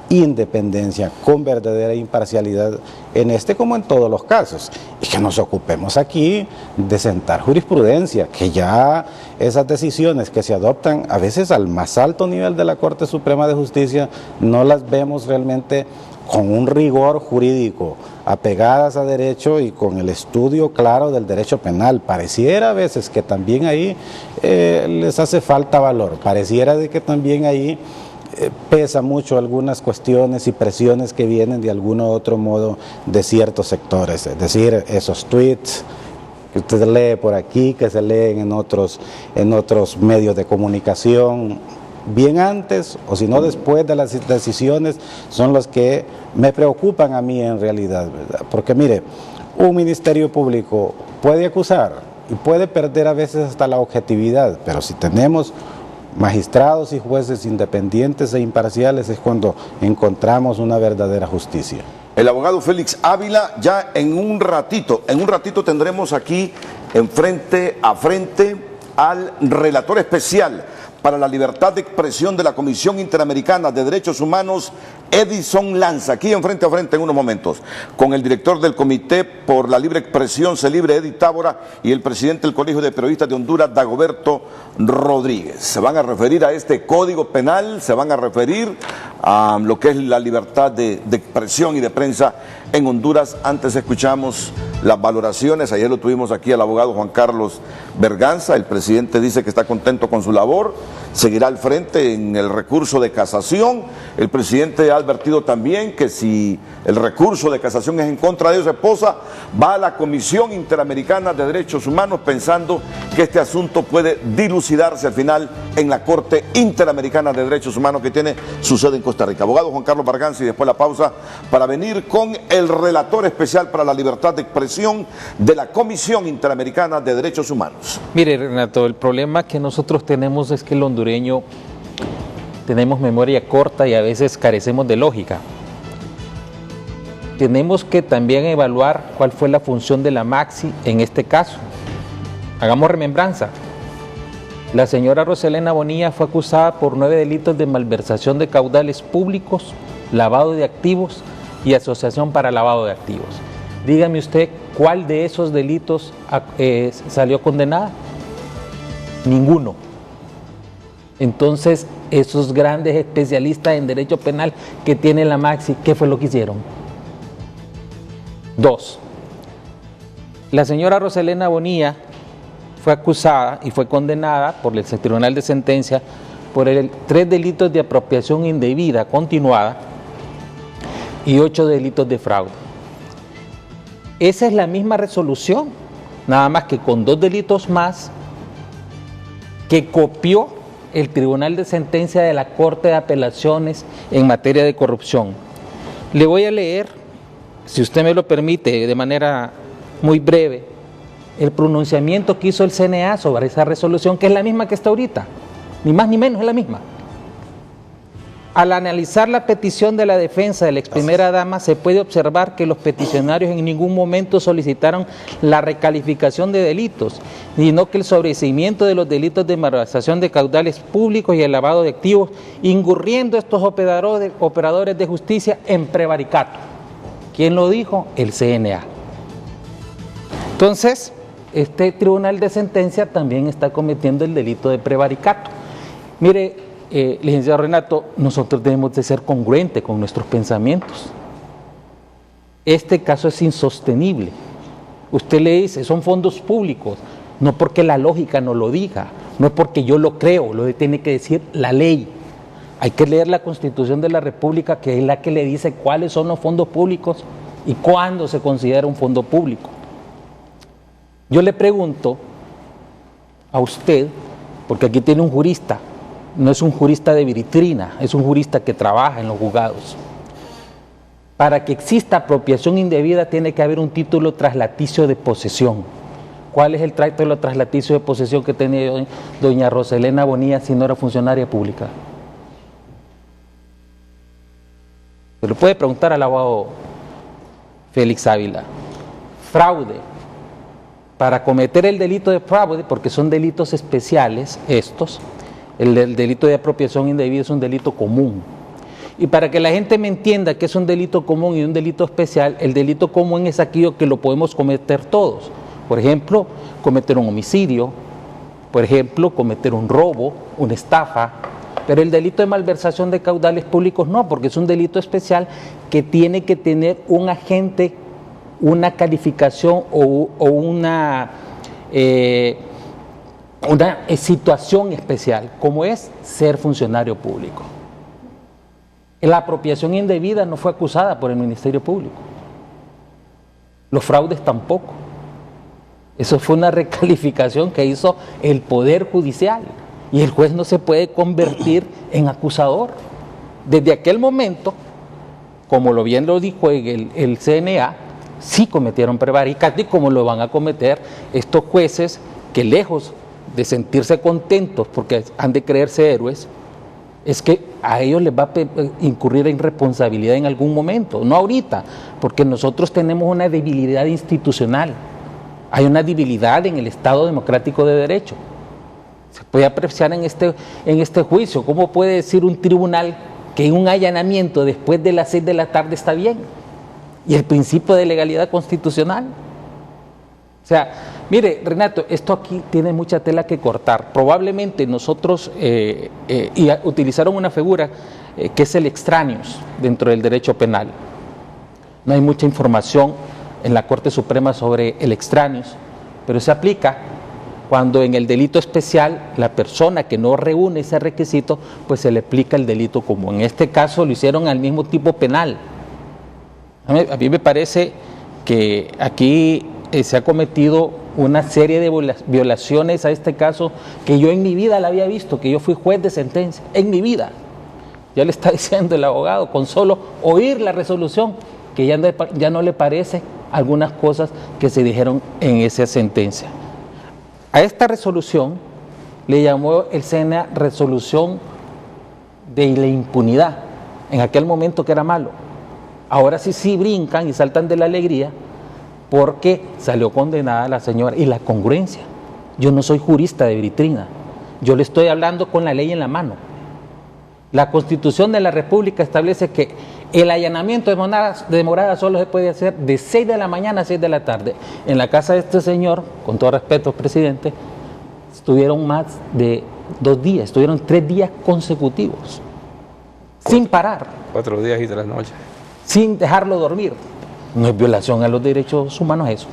independencia, con verdadera imparcialidad en este como en todos los casos, y que nos ocupemos aquí de sentar jurisprudencia, que ya esas decisiones que se adoptan a veces al más alto nivel de la Corte Suprema de Justicia no las vemos realmente con un rigor jurídico, apegadas a derecho y con el estudio claro del derecho penal. Pareciera a veces que también ahí les hace falta valor, pareciera de que también ahí pesa mucho algunas cuestiones y presiones que vienen de algún otro modo de ciertos sectores, es decir, esos tweets que usted lee por aquí, que se leen en otros medios de comunicación, bien antes o si no después de las decisiones, son los que me preocupan a mí en realidad, ¿verdad? Porque mire, un ministerio público puede acusar y puede perder a veces hasta la objetividad, pero si tenemos magistrados y jueces independientes e imparciales es cuando encontramos una verdadera justicia. El abogado Félix Ávila, ya en un ratito tendremos aquí frente a frente al relator especial para la libertad de expresión de la Comisión Interamericana de Derechos Humanos, Edison Lanza, aquí frente a frente en unos momentos, con el director del Comité por la Libre Expresión, CELIBRE, Edith Tábora, y el presidente del Colegio de Periodistas de Honduras, Dagoberto Rodríguez. Se van a referir a este código penal, se van a referir a lo que es la libertad de expresión y de prensa en Honduras. Antes escuchamos las valoraciones, ayer lo tuvimos aquí al abogado Juan Carlos Berganza, el presidente dice que está contento con su labor, seguirá al frente en el recurso de casación. El presidente ha advertido también que si el recurso de casación es en contra de su esposa, va a la Comisión Interamericana de Derechos Humanos pensando que este asunto puede dilucidarse al final en la Corte Interamericana de Derechos Humanos que tiene su sede en Costa Rica. Abogado Juan Carlos Berganza, y después la pausa para venir con el relator especial para la libertad de expresión de la Comisión Interamericana de Derechos Humanos. Mire, Renato, el problema que nosotros tenemos es que el hondureño tenemos memoria corta y a veces carecemos de lógica. Tenemos que también evaluar cuál fue la función de la Maxi en este caso. Hagamos remembranza. La señora Roselena Bonilla fue acusada por 9 delitos de malversación de caudales públicos, lavado de activos y asociación para lavado de activos. Dígame usted, ¿cuál de esos delitos salió condenada? Ninguno. Entonces, esos grandes especialistas en derecho penal que tiene la Maxi, ¿qué fue lo que hicieron? 2. La señora Roselena Bonilla fue acusada y fue condenada por el Tribunal de Sentencia por 3 delitos de apropiación indebida continuada y 8 delitos de fraude. Esa es la misma resolución, nada más que con 2 delitos más que copió el Tribunal de Sentencia de la Corte de Apelaciones en materia de corrupción. Le voy a leer, si usted me lo permite, de manera muy breve, el pronunciamiento que hizo el CNA sobre esa resolución, que es la misma que está ahorita, ni más ni menos, es la misma. Al analizar la petición de la defensa de la ex primera dama, se puede observar que los peticionarios en ningún momento solicitaron la recalificación de delitos, sino que el sobreseimiento de los delitos de malversación de caudales públicos y el lavado de activos, incurriendo estos operadores de justicia en prevaricato. ¿Quién lo dijo? El CNA. Entonces, este Tribunal de Sentencia también está cometiendo el delito de prevaricato. Mire, licenciado Renato, nosotros debemos de ser congruentes con nuestros pensamientos. Este caso es insostenible. Usted le dice, son fondos públicos, no porque la lógica no lo diga, no es porque yo lo creo, lo tiene que decir la ley. Hay que leer la Constitución de la República, que es la que le dice cuáles son los fondos públicos y cuándo se considera un fondo público. Yo le pregunto a usted, porque aquí tiene un jurista, no es un jurista de vitrina, es un jurista que trabaja en los juzgados. Para que exista apropiación indebida tiene que haber un título traslaticio de posesión. ¿Cuál es el título traslaticio de posesión que tenía doña Roselena Bonilla si no era funcionaria pública? Se lo puede preguntar al abogado Félix Ávila. Fraude. Para cometer el delito de fraude, porque son delitos especiales estos, el delito de apropiación indebida es un delito común. Y para que la gente me entienda que es un delito común y un delito especial, el delito común es aquello que lo podemos cometer todos. Por ejemplo, cometer un homicidio, por ejemplo, cometer un robo, una estafa, pero el delito de malversación de caudales públicos no, porque es un delito especial que tiene que tener un agente, una calificación o una situación especial, como es ser funcionario público. La apropiación indebida no fue acusada por el Ministerio Público. Los fraudes tampoco. Eso fue una recalificación que hizo el Poder Judicial y el juez no se puede convertir en acusador. Desde aquel momento, como lo bien lo dijo el CNA, sí cometieron prevaricato y como lo van a cometer estos jueces que lejos de sentirse contentos porque han de creerse héroes, es que a ellos les va a incurrir en responsabilidad en algún momento, no ahorita, porque nosotros tenemos una debilidad institucional, hay una debilidad en el Estado Democrático de Derecho. Se puede apreciar en este juicio, ¿cómo puede decir un tribunal que un allanamiento después de las 6 de la tarde está bien? Y el principio de legalidad constitucional. O sea, mire, Renato, esto aquí tiene mucha tela que cortar. Probablemente nosotros utilizaron una figura que es el extraneos dentro del derecho penal. No hay mucha información en la Corte Suprema sobre el extraneos, pero se aplica cuando en el delito especial la persona que no reúne ese requisito, pues se le aplica el delito común. En este caso lo hicieron al mismo tipo penal. A mí me parece que aquí se ha cometido una serie de violaciones a este caso que yo en mi vida la había visto, que yo fui juez de sentencia, en mi vida. Ya le está diciendo el abogado, con solo oír la resolución, que ya no le parece algunas cosas que se dijeron en esa sentencia. A esta resolución le llamó el SENA resolución de la impunidad, en aquel momento que era malo. Ahora sí brincan y saltan de la alegría porque salió condenada la señora. Y la congruencia. Yo no soy jurista de vitrina. Yo le estoy hablando con la ley en la mano. La Constitución de la República establece que el allanamiento de morada solo se puede hacer de 6 de la mañana a 6 de la tarde. En la casa de este señor, con todo respeto, presidente, estuvieron más de 2 días, estuvieron 3 días consecutivos, sin parar. 4 días y 3 noches. Sin dejarlo dormir. No es violación a los derechos humanos eso.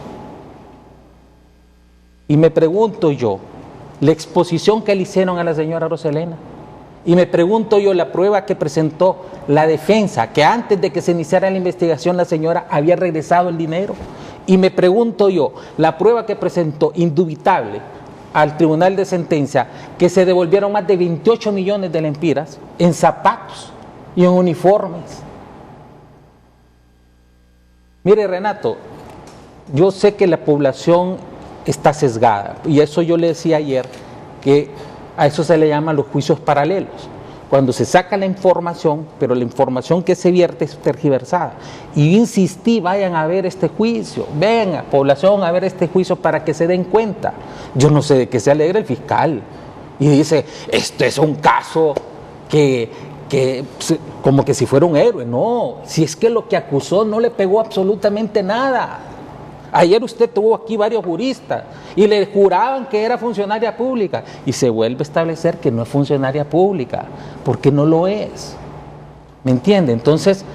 Y me pregunto yo, la exposición que le hicieron a la señora Roselena, y me pregunto yo la prueba que presentó la defensa, que antes de que se iniciara la investigación la señora había regresado el dinero, y me pregunto yo la prueba que presentó indubitable al tribunal de sentencia, que se devolvieron más de 28 millones de lempiras en zapatos y en uniformes. Mire, Renato, yo sé que la población está sesgada, y eso yo le decía ayer, que a eso se le llaman los juicios paralelos, cuando se saca la información, pero la información que se vierte es tergiversada. Y yo insistí, vayan a ver este juicio, venga, población, a ver este juicio para que se den cuenta. Yo no sé de qué se alegra el fiscal, y dice, este es un caso que como que si fuera un héroe. No, si es que lo que acusó no le pegó absolutamente nada. Ayer usted tuvo aquí varios juristas y le juraban que era funcionaria pública y se vuelve a establecer que no es funcionaria pública, porque no lo es. ¿Me entiende? Entonces,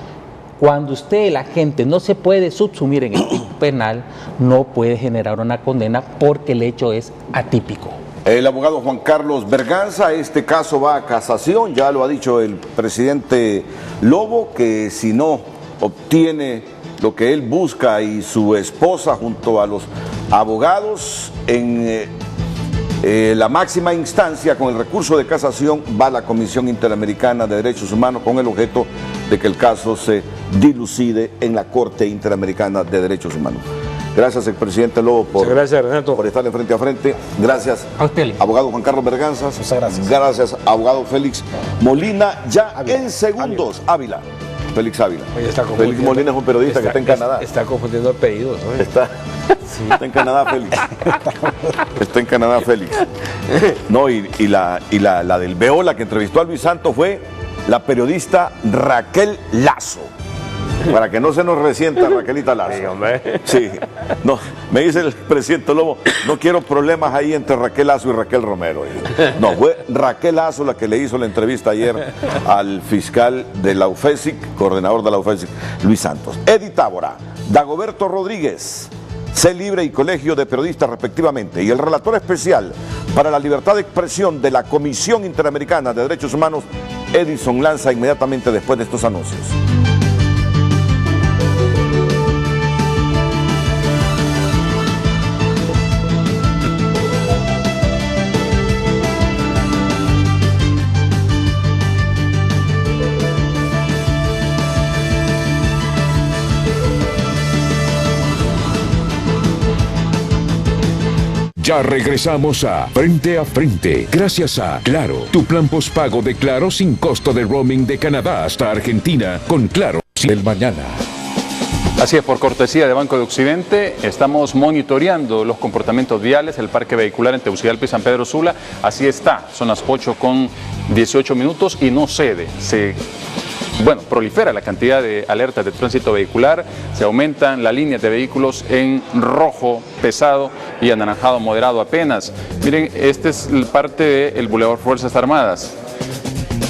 cuando la gente no se puede subsumir en el tipo penal, no puede generar una condena porque el hecho es atípico. El abogado Juan Carlos Berganza, este caso va a casación, ya lo ha dicho el presidente Lobo, que si no obtiene lo que él busca y su esposa junto a los abogados en la máxima instancia con el recurso de casación, va a la Comisión Interamericana de Derechos Humanos con el objeto de que el caso se dilucide en la Corte Interamericana de Derechos Humanos. Gracias, expresidente Lobo, por estar de frente a frente. Gracias, abogado Juan Carlos Berganza. Muchas gracias. Gracias, abogado Félix Molina. Ya en segundos, Ávila. Félix Ávila. Félix Molina es un periodista que está en Canadá. Está confundiendo apellidos, ¿no? Está en Canadá, Félix. Está en Canadá, Félix. No, y la del BO, la que entrevistó a Luis Santos, fue la periodista Raquel Lazo. Para que no se nos resienta Raquelita Lazo. Sí, hombre. Sí. No, me dice el presidente Lobo, no quiero problemas ahí entre Raquel Lazo y Raquel Romero. No, fue Raquel Lazo la que le hizo la entrevista ayer al fiscal de la UFESIC, coordinador de la UFESIC, Luis Santos. Eddie Tábora, Dagoberto Rodríguez, C Libre y Colegio de Periodistas respectivamente, y el relator especial para la libertad de expresión de la Comisión Interamericana de Derechos Humanos, Edison Lanza, inmediatamente después de estos anuncios. Ya regresamos a Frente, gracias a Claro, tu plan postpago de Claro sin costo de roaming de Canadá hasta Argentina con Claro del mañana. Así es, por cortesía de Banco de Occidente, estamos monitoreando los comportamientos viales, el parque vehicular en Tegucigalpa y San Pedro Sula. Así está, son las 8:18 y no cede. Prolifera la cantidad de alertas de tránsito vehicular, se aumentan las líneas de vehículos en rojo pesado y anaranjado moderado apenas. Miren, esta es parte del Boulevard Fuerzas Armadas.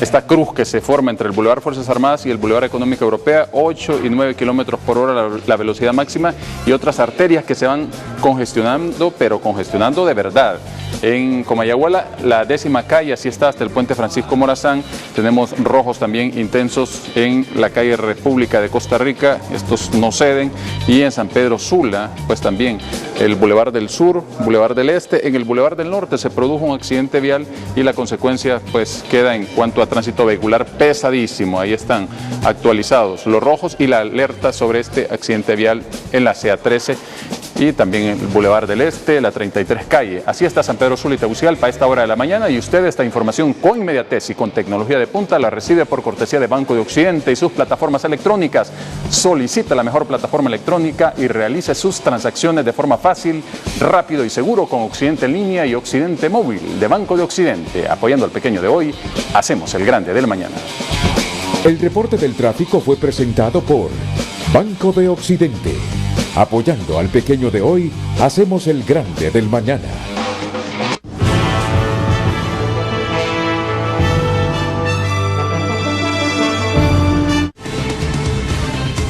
Esta cruz que se forma entre el Boulevard Fuerzas Armadas y el Boulevard Económica Europea, 8 y 9 kilómetros por hora la velocidad máxima, y otras arterias que se van congestionando, pero congestionando de verdad. En Comayagüela, la 10ª calle, así está hasta el puente Francisco Morazán. Tenemos rojos también intensos en la calle República de Costa Rica, estos no ceden. Y en San Pedro Sula, pues también el Boulevard del Sur, Boulevard del Este. En el Boulevard del Norte se produjo un accidente vial y la consecuencia pues queda en cuanto a tránsito vehicular pesadísimo. Ahí están actualizados los rojos y la alerta sobre este accidente vial en la CA13 y también en el Boulevard del Este, la 33 calle. Así está San Pedro Sula y Tegucigalpa a esta hora de la mañana, y usted esta información con inmediatez y con tecnología de punta la recibe por cortesía de Banco de Occidente y sus plataformas electrónicas. Solicita la mejor plataforma electrónica y realice sus transacciones de forma fácil, rápido y seguro con Occidente en línea y Occidente móvil de Banco de Occidente. Apoyando al pequeño de hoy, hacemos el grande del mañana. El reporte del tráfico fue presentado por Banco de Occidente. Apoyando al pequeño de hoy, hacemos el grande del mañana.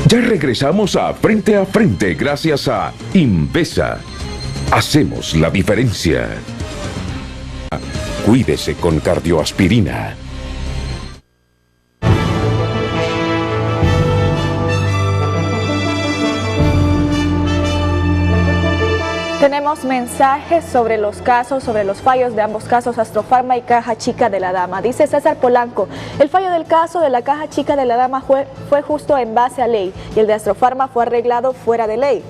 Ya regresamos a Frente gracias a Invesa. Hacemos la diferencia. Cuídese con cardioaspirina. Tenemos mensajes sobre los fallos de ambos casos, Astrofarma y Caja Chica de la Dama. Dice César Polanco, el fallo del caso de la Caja Chica de la Dama fue justo en base a ley y el de Astrofarma fue arreglado fuera de ley.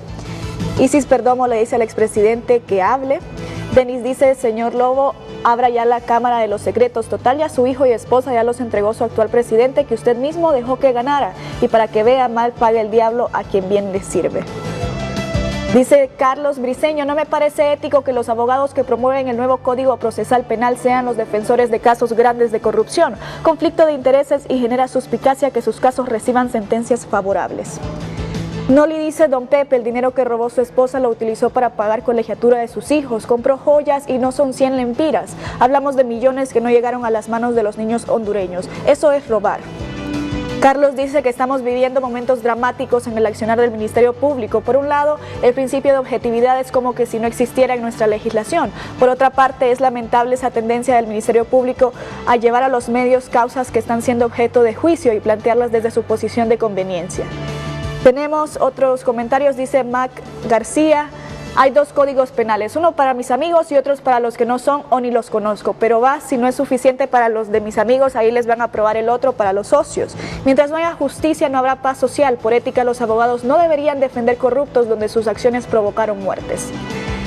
Isis Perdomo le dice al expresidente que hable. Denis dice, señor Lobo, abra ya la Cámara de los Secretos. Total, ya su hijo y esposa ya los entregó su actual presidente, que usted mismo dejó que ganara. Y para que vea, mal paga el diablo a quien bien le sirve. Dice Carlos Briceño, no me parece ético que los abogados que promueven el nuevo Código Procesal Penal sean los defensores de casos grandes de corrupción, conflicto de intereses, y genera suspicacia que sus casos reciban sentencias favorables. Noli dice, don Pepe, el dinero que robó su esposa lo utilizó para pagar colegiatura de sus hijos, compró joyas y no son 100 lempiras. Hablamos de millones que no llegaron a las manos de los niños hondureños. Eso es robar. Carlos dice que estamos viviendo momentos dramáticos en el accionar del Ministerio Público. Por un lado, el principio de objetividad es como que si no existiera en nuestra legislación. Por otra parte, es lamentable esa tendencia del Ministerio Público a llevar a los medios causas que están siendo objeto de juicio y plantearlas desde su posición de conveniencia. Tenemos otros comentarios, dice Mac García. Hay 2 códigos penales, uno para mis amigos y otros para los que no son o ni los conozco, pero si no es suficiente para los de mis amigos, ahí les van a aprobar el otro para los socios. Mientras no haya justicia, no habrá paz social. Por ética, los abogados no deberían defender corruptos donde sus acciones provocaron muertes.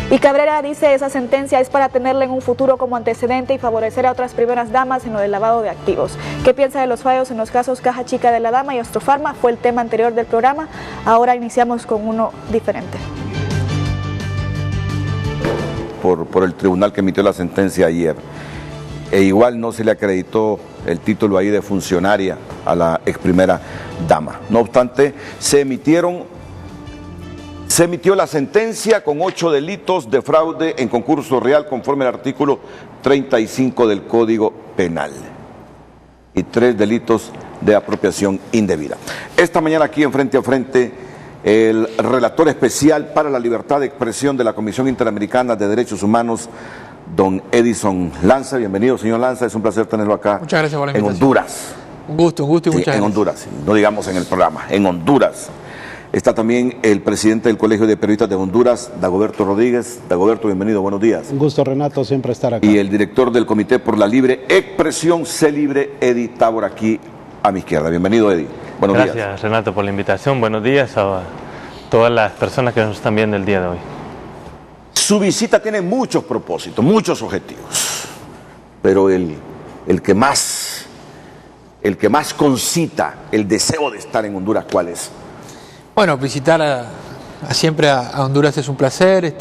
Y Cabrera dice, esa sentencia es para tenerla en un futuro como antecedente y favorecer a otras primeras damas en lo del lavado de activos. ¿Qué piensa de los fallos en los casos Caja Chica de la Dama y Astrofarma? Fue el tema anterior del programa, ahora iniciamos con uno diferente. Por el tribunal que emitió la sentencia ayer. E igual no se le acreditó el título ahí de funcionaria a la ex primera dama. No obstante, se emitió la sentencia con 8 delitos de fraude en concurso real conforme al artículo 35 del Código Penal y 3 delitos de apropiación indebida. Esta mañana aquí en Frente a Frente, el relator especial para la libertad de expresión de la Comisión Interamericana de Derechos Humanos, don Edison Lanza. Bienvenido, señor Lanza, es un placer tenerlo acá. Muchas gracias por la en invitación. Honduras. Un gusto y muchas gracias. En Honduras, no digamos en el programa, en Honduras. Está también el presidente del Colegio de Periodistas de Honduras, Dagoberto Rodríguez. Dagoberto, bienvenido, buenos días. Un gusto, Renato, siempre estar acá. Y el director del Comité por la Libre Expresión, Celibre, Edi Tabor, aquí a mi izquierda. Bienvenido, Edi. Buenos días. Gracias, Renato, por la invitación. Buenos días a todas las personas que nos están viendo el día de hoy. Su visita tiene muchos propósitos, muchos objetivos, pero el que más concita el deseo de estar en Honduras, ¿cuál es? Bueno, visitar siempre a Honduras es un placer,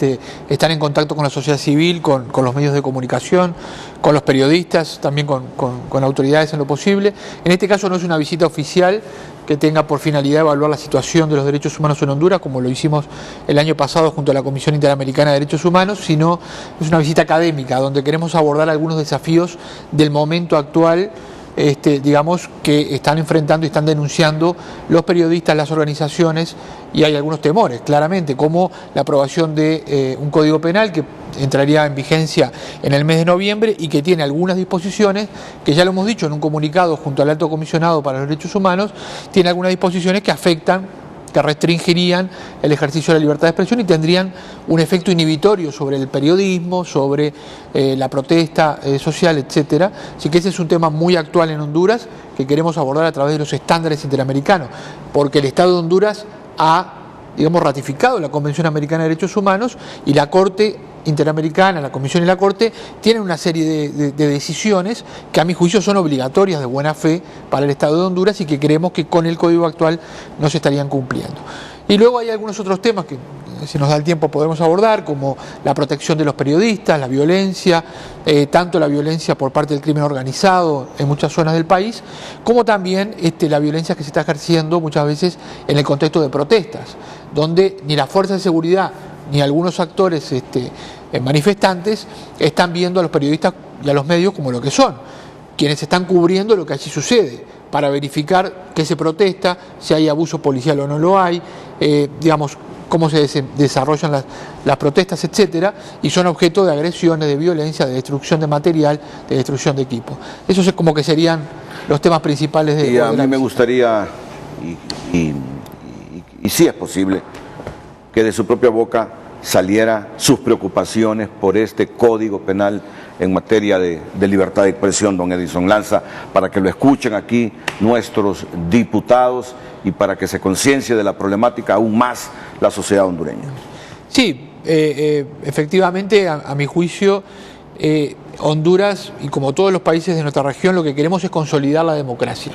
estar en contacto con la sociedad civil, con los medios de comunicación, con los periodistas, también con autoridades en lo posible. En este caso no es una visita oficial que tenga por finalidad evaluar la situación de los derechos humanos en Honduras, como lo hicimos el año pasado junto a la Comisión Interamericana de Derechos Humanos, sino es una visita académica, donde queremos abordar algunos desafíos del momento actual, digamos, que están enfrentando y están denunciando los periodistas, las organizaciones, y hay algunos temores, claramente, como la aprobación de un código penal que entraría en vigencia en el mes de noviembre y que tiene algunas disposiciones, que ya lo hemos dicho en un comunicado junto al Alto Comisionado para los Derechos Humanos, tiene algunas disposiciones que afectan, que restringirían el ejercicio de la libertad de expresión y tendrían un efecto inhibitorio sobre el periodismo, sobre la protesta social, etcétera. Así que ese es un tema muy actual en Honduras que queremos abordar a través de los estándares interamericanos, porque el Estado de Honduras ha, digamos, ratificado la Convención Americana de Derechos Humanos y la Corte Interamericana, la Comisión y la Corte tienen una serie de decisiones que a mi juicio son obligatorias de buena fe para el Estado de Honduras y que creemos que con el código actual no se estarían cumpliendo. Y luego hay algunos otros temas que, si nos da el tiempo, podemos abordar, como la protección de los periodistas, la violencia, tanto la violencia por parte del crimen organizado en muchas zonas del país, como también la violencia que se está ejerciendo muchas veces en el contexto de protestas, donde ni las fuerzas de seguridad ni algunos actores manifestantes están viendo a los periodistas y a los medios como lo que son, quienes están cubriendo lo que allí sucede, para verificar qué se protesta, si hay abuso policial o no lo hay, digamos, cómo se desarrollan las protestas, etcétera, y son objeto de agresiones, de violencia, de destrucción de material, de destrucción de equipo. Esos es como que serían los temas principales de... Y a mí me gustaría, y si es posible, que de su propia boca saliera sus preocupaciones por este código penal en materia de libertad de expresión, don Edison Lanza, para que lo escuchen aquí nuestros diputados y para que se conciencie de la problemática aún más la sociedad hondureña. Sí, efectivamente, a mi juicio, Honduras, y como todos los países de nuestra región, lo que queremos es consolidar la democracia.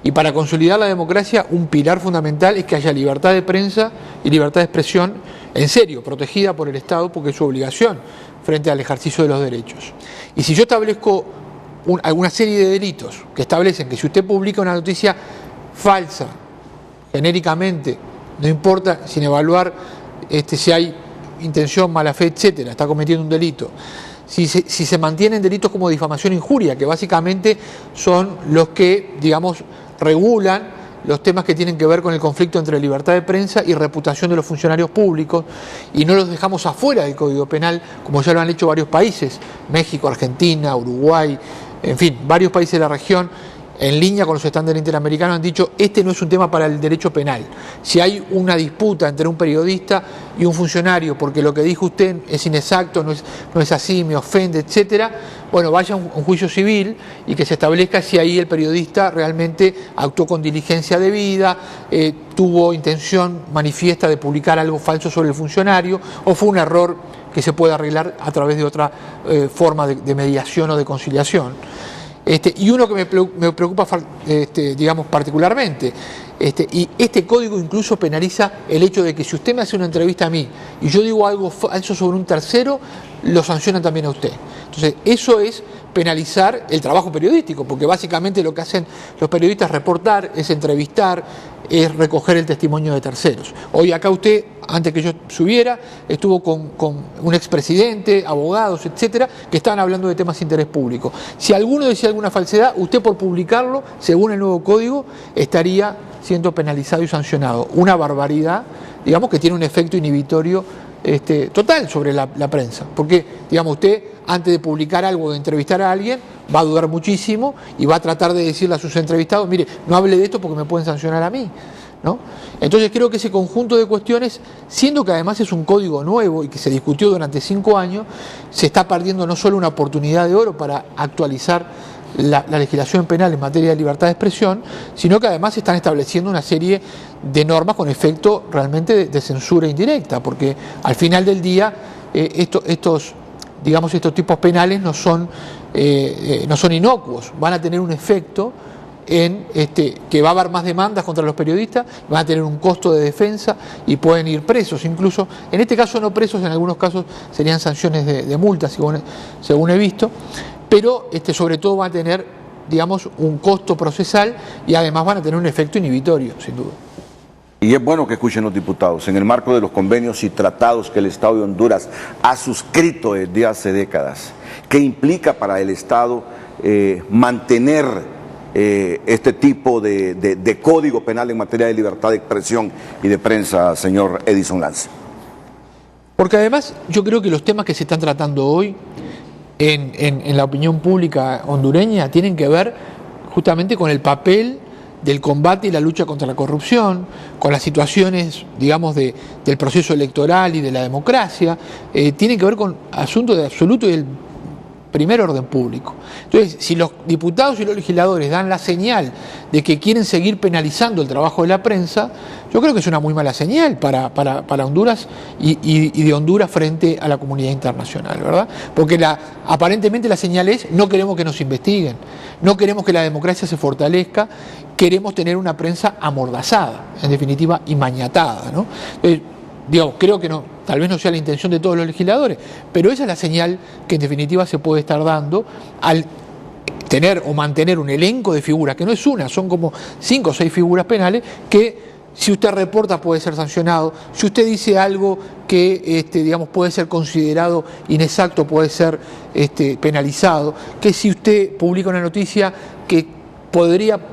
Y para consolidar la democracia, un pilar fundamental es que haya libertad de prensa y libertad de expresión, en serio, protegida por el Estado, porque es su obligación frente al ejercicio de los derechos. Y si yo establezco alguna serie de delitos que establecen que si usted publica una noticia falsa, genéricamente, no importa sin evaluar si hay intención, mala fe, etcétera, está cometiendo un delito. Si se mantienen delitos como difamación e injuria, que básicamente son los que, digamos, regulan los temas que tienen que ver con el conflicto entre libertad de prensa y reputación de los funcionarios públicos, y no los dejamos afuera del Código Penal, como ya lo han hecho varios países, México, Argentina, Uruguay, en fin, varios países de la región, en línea con los estándares interamericanos, han dicho este no es un tema para el derecho penal. Si hay una disputa entre un periodista y un funcionario porque lo que dijo usted es inexacto, no es así, me ofende, etcétera, bueno, vaya a un juicio civil y que se establezca si ahí el periodista realmente actuó con diligencia debida, tuvo intención manifiesta de publicar algo falso sobre el funcionario, o fue un error que se puede arreglar a través de otra forma de mediación o de conciliación. Y uno que me preocupa, digamos, particularmente, y este código incluso penaliza el hecho de que si usted me hace una entrevista a mí y yo digo algo falso sobre un tercero, lo sancionan también a usted. Entonces, eso es penalizar el trabajo periodístico, porque básicamente lo que hacen los periodistas es reportar, es entrevistar, es recoger el testimonio de terceros. Hoy acá usted, antes que yo subiera, estuvo con un expresidente, abogados, etcétera, que estaban hablando de temas de interés público. Si alguno decía alguna falsedad, usted por publicarlo, según el nuevo código, estaría siendo penalizado y sancionado. Una barbaridad, digamos, que tiene un efecto inhibitorio total sobre la prensa, porque, digamos, usted antes de publicar algo, de entrevistar a alguien, va a dudar muchísimo y va a tratar de decirle a sus entrevistados, mire, no hable de esto porque me pueden sancionar a mí, ¿no? Entonces creo que ese conjunto de cuestiones, siendo que además es un código nuevo y que se discutió durante 5 años, se está perdiendo no solo una oportunidad de oro para actualizar la legislación penal en materia de libertad de expresión, sino que además se están estableciendo una serie de normas con efecto realmente de censura indirecta, porque al final del día estos tipos penales no son inocuos, van a tener un efecto en que va a haber más demandas contra los periodistas, van a tener un costo de defensa y pueden ir presos, incluso, en este caso no presos, en algunos casos serían sanciones de multas, según he visto, pero sobre todo van a tener, digamos, un costo procesal y además van a tener un efecto inhibitorio, sin duda. Y es bueno que escuchen los diputados, en el marco de los convenios y tratados que el Estado de Honduras ha suscrito desde hace décadas, ¿qué implica para el Estado mantener este tipo de código penal en materia de libertad de expresión y de prensa, señor Edison Lance? Porque además yo creo que los temas que se están tratando hoy en la opinión pública hondureña tienen que ver justamente con el papel del combate y la lucha contra la corrupción, con las situaciones, digamos, del proceso electoral y de la democracia, tienen que ver con asuntos de absoluto y del primer orden público. Entonces, si los diputados y los legisladores dan la señal de que quieren seguir penalizando el trabajo de la prensa, yo creo que es una muy mala señal para Honduras y de Honduras frente a la comunidad internacional, ¿verdad? Porque aparentemente la señal es: no queremos que nos investiguen, no queremos que la democracia se fortalezca, queremos tener una prensa amordazada, en definitiva, y mañatada, ¿no? Creo que no, tal vez no sea la intención de todos los legisladores, pero esa es la señal que en definitiva se puede estar dando al tener o mantener un elenco de figuras, que no es una, son como 5 o 6 figuras penales, que si usted reporta puede ser sancionado, si usted dice algo que digamos, puede ser considerado inexacto puede ser penalizado, que si usted publica una noticia que podría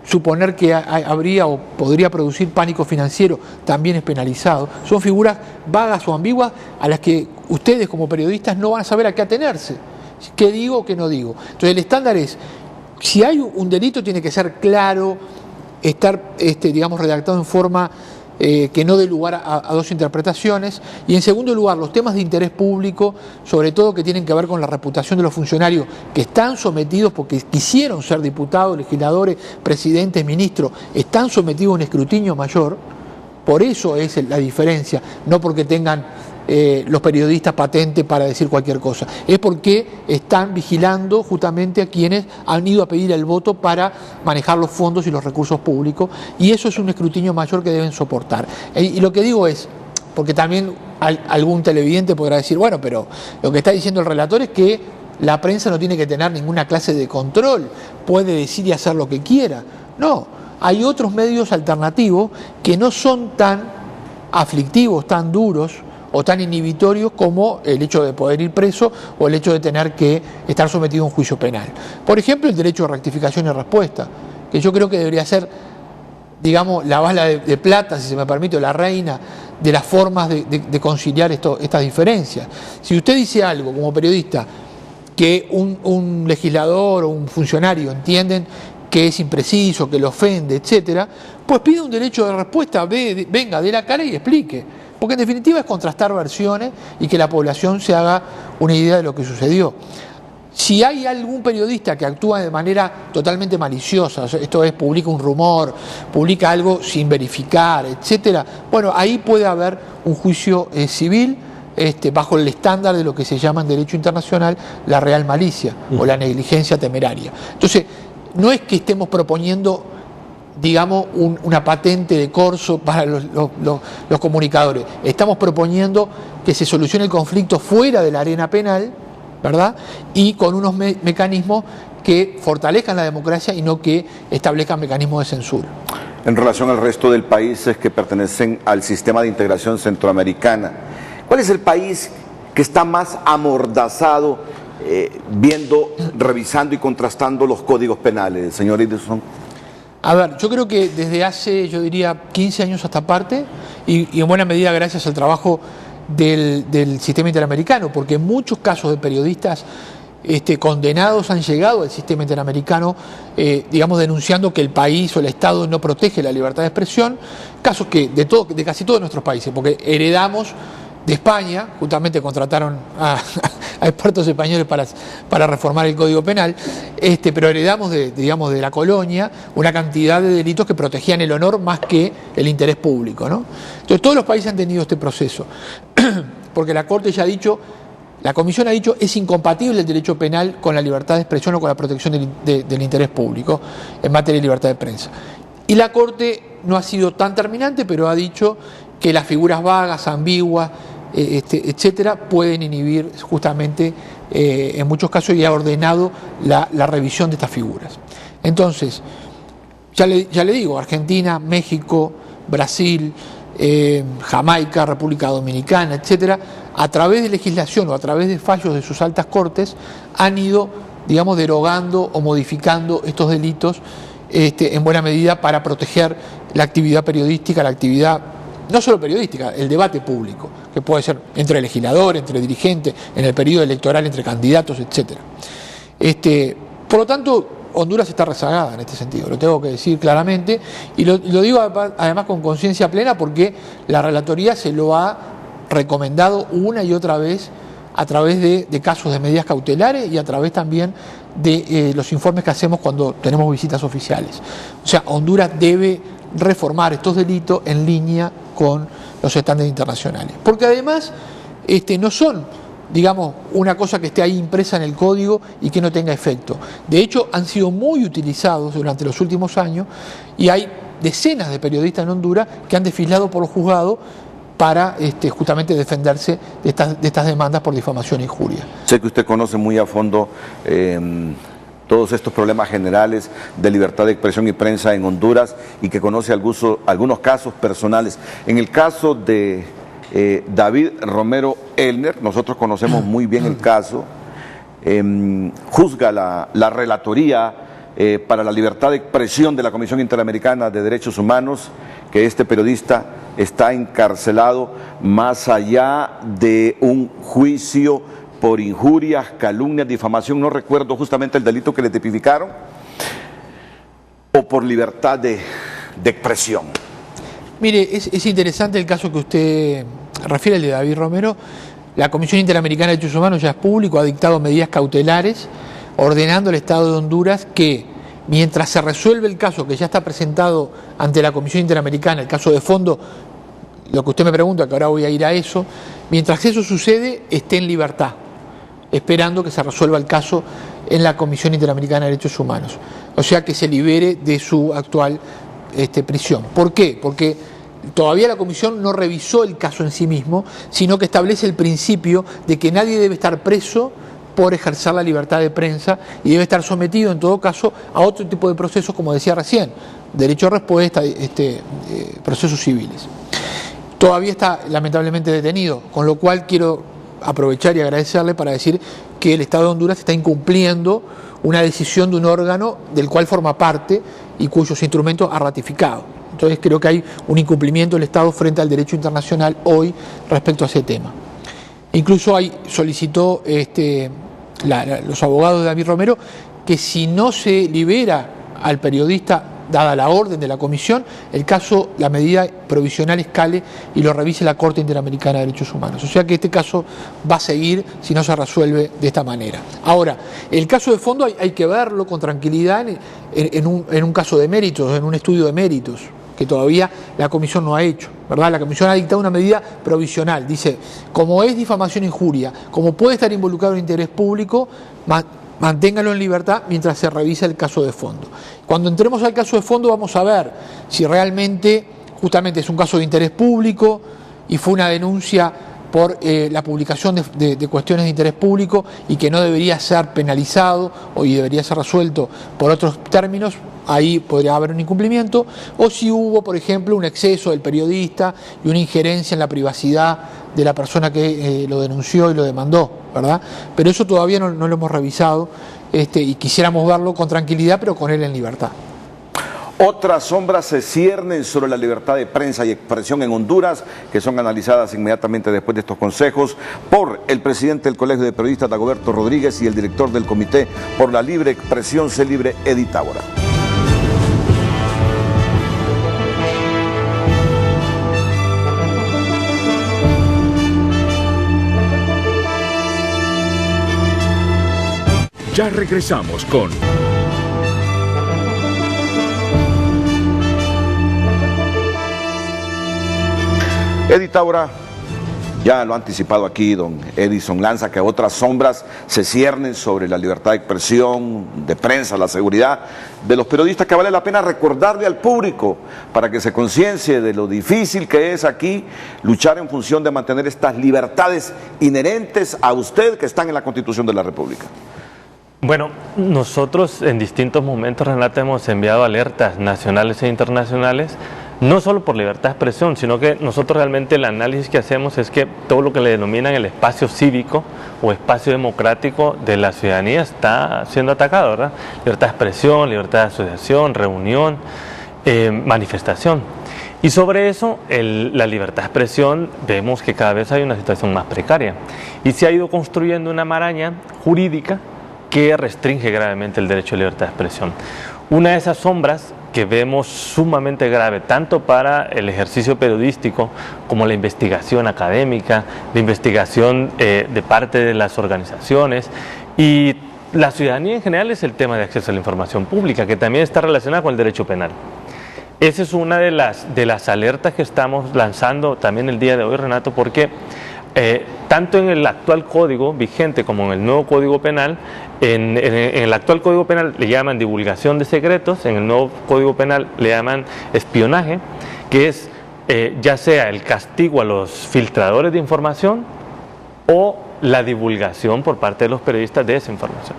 suponer que habría o podría producir pánico financiero, también es penalizado. Son figuras vagas o ambiguas a las que ustedes como periodistas no van a saber a qué atenerse. ¿Qué digo o qué no digo? Entonces el estándar es, si hay un delito tiene que ser claro, estar digamos, redactado en forma que no dé lugar a dos interpretaciones, y en segundo lugar los temas de interés público, sobre todo que tienen que ver con la reputación de los funcionarios que están sometidos porque quisieron ser diputados, legisladores, presidentes, ministros, están sometidos a un escrutinio mayor. Por eso es la diferencia, no porque tengan los periodistas patente para decir cualquier cosa, es porque están vigilando justamente a quienes han ido a pedir el voto para manejar los fondos y los recursos públicos, y eso es un escrutinio mayor que deben soportar. Y lo que digo es, porque también algún televidente podrá decir, bueno, pero lo que está diciendo el relator es que la prensa no tiene que tener ninguna clase de control, puede decir y hacer lo que quiera. No, hay otros medios alternativos que no son tan aflictivos, tan duros o tan inhibitorios como el hecho de poder ir preso o el hecho de tener que estar sometido a un juicio penal. Por ejemplo, el derecho de rectificación y respuesta, que yo creo que debería ser digamos, la bala de plata, si se me permite, o la reina de las formas de conciliar estas diferencias. Si usted dice algo como periodista que un legislador o un funcionario entienden que es impreciso, que lo ofende, etcétera, pues pide un derecho de respuesta, venga, dé la cara y explique. Porque en definitiva es contrastar versiones y que la población se haga una idea de lo que sucedió. Si hay algún periodista que actúa de manera totalmente maliciosa, esto es, publica un rumor, publica algo sin verificar, etcétera, bueno, ahí puede haber un juicio civil bajo el estándar de lo que se llama en derecho internacional la real malicia o la negligencia temeraria. Entonces, no es que estemos proponiendo, digamos, una patente de corso para los comunicadores. Estamos proponiendo que se solucione el conflicto fuera de la arena penal, ¿verdad? Y con unos mecanismos que fortalezcan la democracia y no que establezcan mecanismos de censura. En relación al resto del países que pertenecen al sistema de integración centroamericana, ¿cuál es el país que está más amordazado revisando y contrastando los códigos penales, señor Edison? A ver, yo creo que desde hace, yo diría, 15 años a esta parte, y en buena medida gracias al trabajo del sistema interamericano, porque muchos casos de periodistas condenados han llegado al sistema interamericano, digamos, denunciando que el país o el Estado no protege la libertad de expresión, casos que de casi todos nuestros países, porque heredamos de España, justamente contrataron a expertos españoles para reformar el Código Penal, pero heredamos digamos, de la colonia una cantidad de delitos que protegían el honor más que el interés público, ¿no? Entonces todos los países han tenido este proceso, porque la Corte ya ha dicho, la Comisión ha dicho, es incompatible el derecho penal con la libertad de expresión o con la protección del interés público en materia de libertad de prensa. Y la Corte no ha sido tan terminante, pero ha dicho que las figuras vagas, ambiguas, etcétera, pueden inhibir justamente en muchos casos, y ha ordenado la revisión de estas figuras. Entonces, ya le digo, Argentina, México, Brasil, Jamaica, República Dominicana, etcétera, a través de legislación o a través de fallos de sus altas cortes, han ido, digamos, derogando o modificando estos delitos en buena medida para proteger la actividad periodística, la actividad no solo periodística, el debate público, que puede ser entre legisladores, entre dirigentes, en el periodo electoral, entre candidatos, etc. Por lo tanto, Honduras está rezagada en este sentido, lo tengo que decir claramente, y lo digo además con conciencia plena porque la Relatoría se lo ha recomendado una y otra vez a través de casos de medidas cautelares y a través también de los informes que hacemos cuando tenemos visitas oficiales. O sea, Honduras debe reformar estos delitos en línea con los estándares internacionales. Porque además no son, digamos, una cosa que esté ahí impresa en el código y que no tenga efecto. De hecho, han sido muy utilizados durante los últimos años y hay decenas de periodistas en Honduras que han desfilado por los juzgados para justamente defenderse de estas demandas por difamación e injuria. Sé que usted conoce muy a fondo todos estos problemas generales de libertad de expresión y prensa en Honduras y que conoce algunos casos personales. En el caso de David Romero Elner, nosotros conocemos muy bien el caso, juzga la Relatoría para la Libertad de Expresión de la Comisión Interamericana de Derechos Humanos que este periodista está encarcelado más allá de un juicio por injurias, calumnias, difamación, no recuerdo justamente el delito que le tipificaron, o por libertad de expresión. Mire, es interesante el caso que usted refiere, el de David Romero. La Comisión Interamericana de Derechos Humanos ya es público, ha dictado medidas cautelares ordenando al Estado de Honduras que, mientras se resuelve el caso que ya está presentado ante la Comisión Interamericana, el caso de fondo, lo que usted me pregunta, que ahora voy a ir a eso, mientras eso sucede, esté en libertad, esperando que se resuelva el caso en la Comisión Interamericana de Derechos Humanos. O sea, que se libere de su actual prisión. ¿Por qué? Porque todavía la Comisión no revisó el caso en sí mismo, sino que establece el principio de que nadie debe estar preso por ejercer la libertad de prensa y debe estar sometido, en todo caso, a otro tipo de procesos, como decía recién, derecho a respuesta, procesos civiles. Todavía está lamentablemente detenido, con lo cual quiero aprovechar y agradecerle para decir que el Estado de Honduras está incumpliendo una decisión de un órgano del cual forma parte y cuyos instrumentos ha ratificado. Entonces creo que hay un incumplimiento del Estado frente al derecho internacional hoy respecto a ese tema. Incluso solicitó los abogados de David Romero que si no se libera al periodista, dada la orden de la comisión, la medida provisional escale y lo revise la Corte Interamericana de Derechos Humanos. O sea que este caso va a seguir si no se resuelve de esta manera. Ahora, el caso de fondo hay que verlo con tranquilidad en un caso de méritos, en un estudio de méritos, que todavía la comisión no ha hecho, ¿verdad? La comisión ha dictado una medida provisional. Dice, como es difamación e injuria, como puede estar involucrado en interés público, manténgalo en libertad mientras se revisa el caso de fondo. Cuando entremos al caso de fondo vamos a ver si realmente, justamente es un caso de interés público y fue una denuncia por la publicación de cuestiones de interés público y que no debería ser penalizado y debería ser resuelto por otros términos, ahí podría haber un incumplimiento, o si hubo, por ejemplo, un exceso del periodista y una injerencia en la privacidad de la persona que lo denunció y lo demandó, ¿verdad? Pero eso todavía no lo hemos revisado y quisiéramos verlo con tranquilidad, pero con él en libertad. Otras sombras se ciernen sobre la libertad de prensa y expresión en Honduras, que son analizadas inmediatamente después de estos consejos por el presidente del Colegio de Periodistas, Dagoberto Rodríguez, y el director del Comité por la Libre Expresión, Sé Libre, Edi Tábora. Ya regresamos con Edi Tábora, ya lo ha anticipado aquí don Edison Lanza, que otras sombras se ciernen sobre la libertad de expresión, de prensa, la seguridad de los periodistas, que vale la pena recordarle al público para que se conciencie de lo difícil que es aquí luchar en función de mantener estas libertades inherentes a usted, que están en la Constitución de la República. Bueno, nosotros en distintos momentos, Renato, hemos enviado alertas nacionales e internacionales, no solo por libertad de expresión, sino que nosotros realmente el análisis que hacemos es que todo lo que le denominan el espacio cívico o espacio democrático de la ciudadanía está siendo atacado, ¿verdad? Libertad de expresión, libertad de asociación, reunión, manifestación. Y sobre eso, la libertad de expresión, vemos que cada vez hay una situación más precaria y se ha ido construyendo una maraña jurídica que restringe gravemente el derecho a libertad de expresión. Una de esas sombras que vemos sumamente grave, tanto para el ejercicio periodístico como la investigación académica, la investigación de parte de las organizaciones y la ciudadanía en general, es el tema de acceso a la información pública, que también está relacionada con el derecho penal. Esa es una de las alertas que estamos lanzando también el día de hoy, Renato, porque tanto en el actual código vigente como en el nuevo código penal, en el actual código penal le llaman divulgación de secretos, en el nuevo código penal le llaman espionaje, que es ya sea el castigo a los filtradores de información o la divulgación por parte de los periodistas de esa información.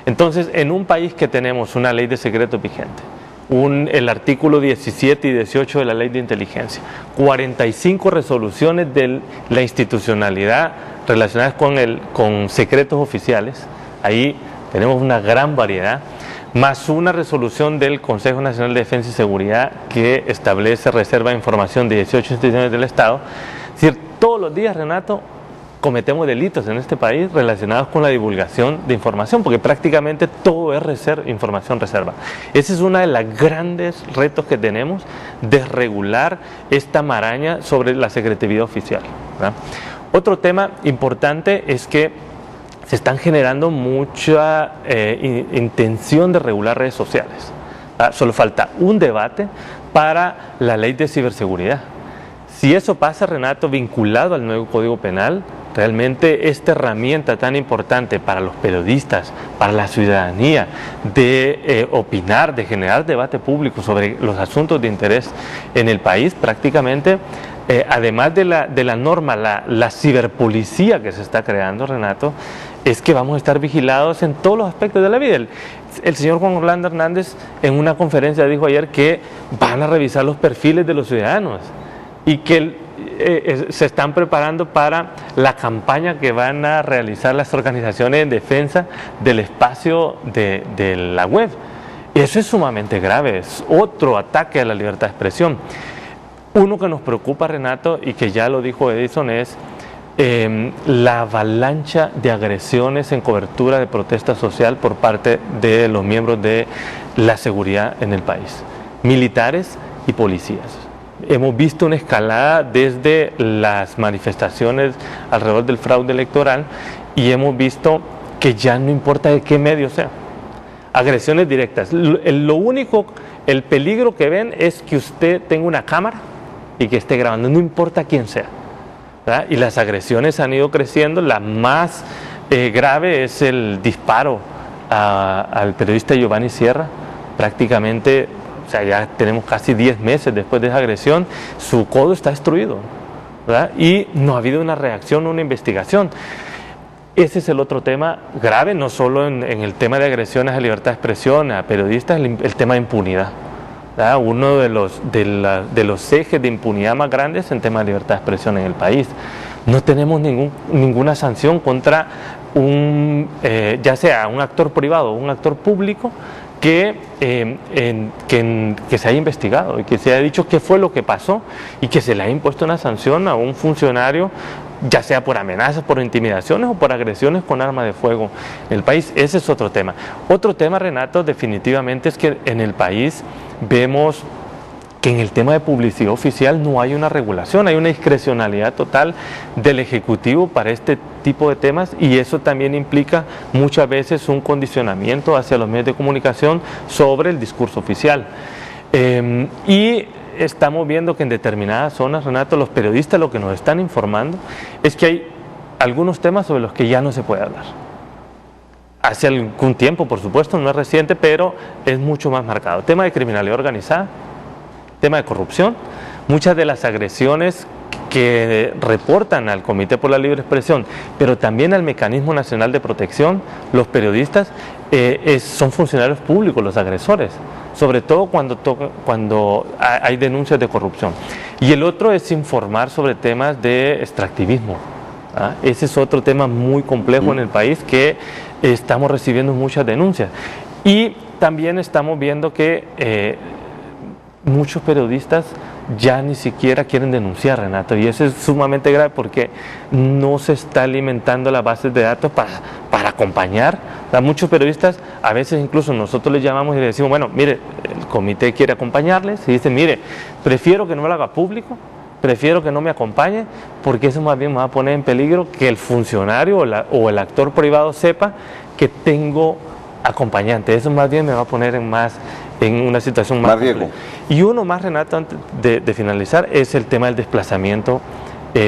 Entonces, en un país que tenemos una ley de secretos vigente, el artículo 17 y 18 de la ley de inteligencia, 45 resoluciones de la institucionalidad relacionadas con secretos oficiales, ahí tenemos una gran variedad, más una resolución del Consejo Nacional de Defensa y Seguridad que establece reserva de información de 18 instituciones del Estado. Es decir, todos los días, Renato, cometemos delitos en este país relacionados con la divulgación de información, porque prácticamente todo es información reserva. Ese es uno de los grandes retos que tenemos, desregular esta maraña sobre la secretividad oficial, ¿verdad? Otro tema importante es que se están generando mucha intención de regular redes sociales, ¿verdad? Solo falta un debate para la ley de ciberseguridad. Si eso pasa, Renato, vinculado al nuevo Código Penal, realmente esta herramienta tan importante para los periodistas, para la ciudadanía, de opinar, de generar debate público sobre los asuntos de interés en el país, prácticamente, además de la norma, la ciberpolicía que se está creando, Renato, es que vamos a estar vigilados en todos los aspectos de la vida. El señor Juan Orlando Hernández en una conferencia dijo ayer que van a revisar los perfiles de los ciudadanos y que se están preparando para la campaña que van a realizar las organizaciones en defensa del espacio de la web. Eso es sumamente grave, es otro ataque a la libertad de expresión. Uno que nos preocupa, Renato, y que ya lo dijo Edison, es la avalancha de agresiones en cobertura de protesta social por parte de los miembros de la seguridad en el país, militares y policías. Hemos visto una escalada desde las manifestaciones alrededor del fraude electoral y hemos visto que ya no importa de qué medio sea, agresiones directas. Lo único, el peligro que ven es que usted tenga una cámara y que esté grabando, no importa quién sea, ¿verdad? Y las agresiones han ido creciendo. La más grave es el disparo al periodista Giovanni Sierra, prácticamente, o sea, ya tenemos casi 10 meses después de esa agresión, su codo está destruido, ¿verdad? Y no ha habido una reacción, una investigación. Ese es el otro tema grave, no solo en el tema de agresiones a libertad de expresión, a periodistas, el tema de impunidad, ¿verdad? Uno de los ejes de impunidad más grandes en tema de libertad de expresión en el país. No tenemos ninguna sanción contra ya sea un actor privado o un actor público que se haya investigado y que se haya dicho qué fue lo que pasó y que se le haya impuesto una sanción a un funcionario, ya sea por amenazas, por intimidaciones o por agresiones con arma de fuego en el país. Ese es otro tema. Otro tema, Renato, definitivamente es que en el país vemos que en el tema de publicidad oficial no hay una regulación, hay una discrecionalidad total del Ejecutivo para este tipo de temas, y eso también implica muchas veces un condicionamiento hacia los medios de comunicación sobre el discurso oficial. Y estamos viendo que en determinadas zonas, Renato, los periodistas lo que nos están informando es que hay algunos temas sobre los que ya no se puede hablar. Hace algún tiempo, por supuesto, no es reciente, pero es mucho más marcado. Tema de criminalidad organizada, tema de corrupción, muchas de las agresiones que reportan al Comité por la Libre Expresión, pero también al Mecanismo Nacional de Protección, los periodistas son funcionarios públicos los agresores, sobre todo cuando hay denuncias de corrupción. Y el otro es informar sobre temas de extractivismo. Ese es otro tema muy complejo en el país que estamos recibiendo muchas denuncias. Y también estamos viendo que muchos periodistas ya ni siquiera quieren denunciar, Renato, y eso es sumamente grave porque no se está alimentando las bases de datos para acompañar. Muchos periodistas, a veces incluso nosotros les llamamos y les decimos, bueno, mire, el comité quiere acompañarles, y dicen, mire, prefiero que no me lo haga público, prefiero que no me acompañe, porque eso más bien me va a poner en peligro que el funcionario o el actor privado sepa que tengo acompañante. Eso más bien me va a poner en una situación más riesgo. Y uno más, Renato, antes de finalizar, es el tema del desplazamiento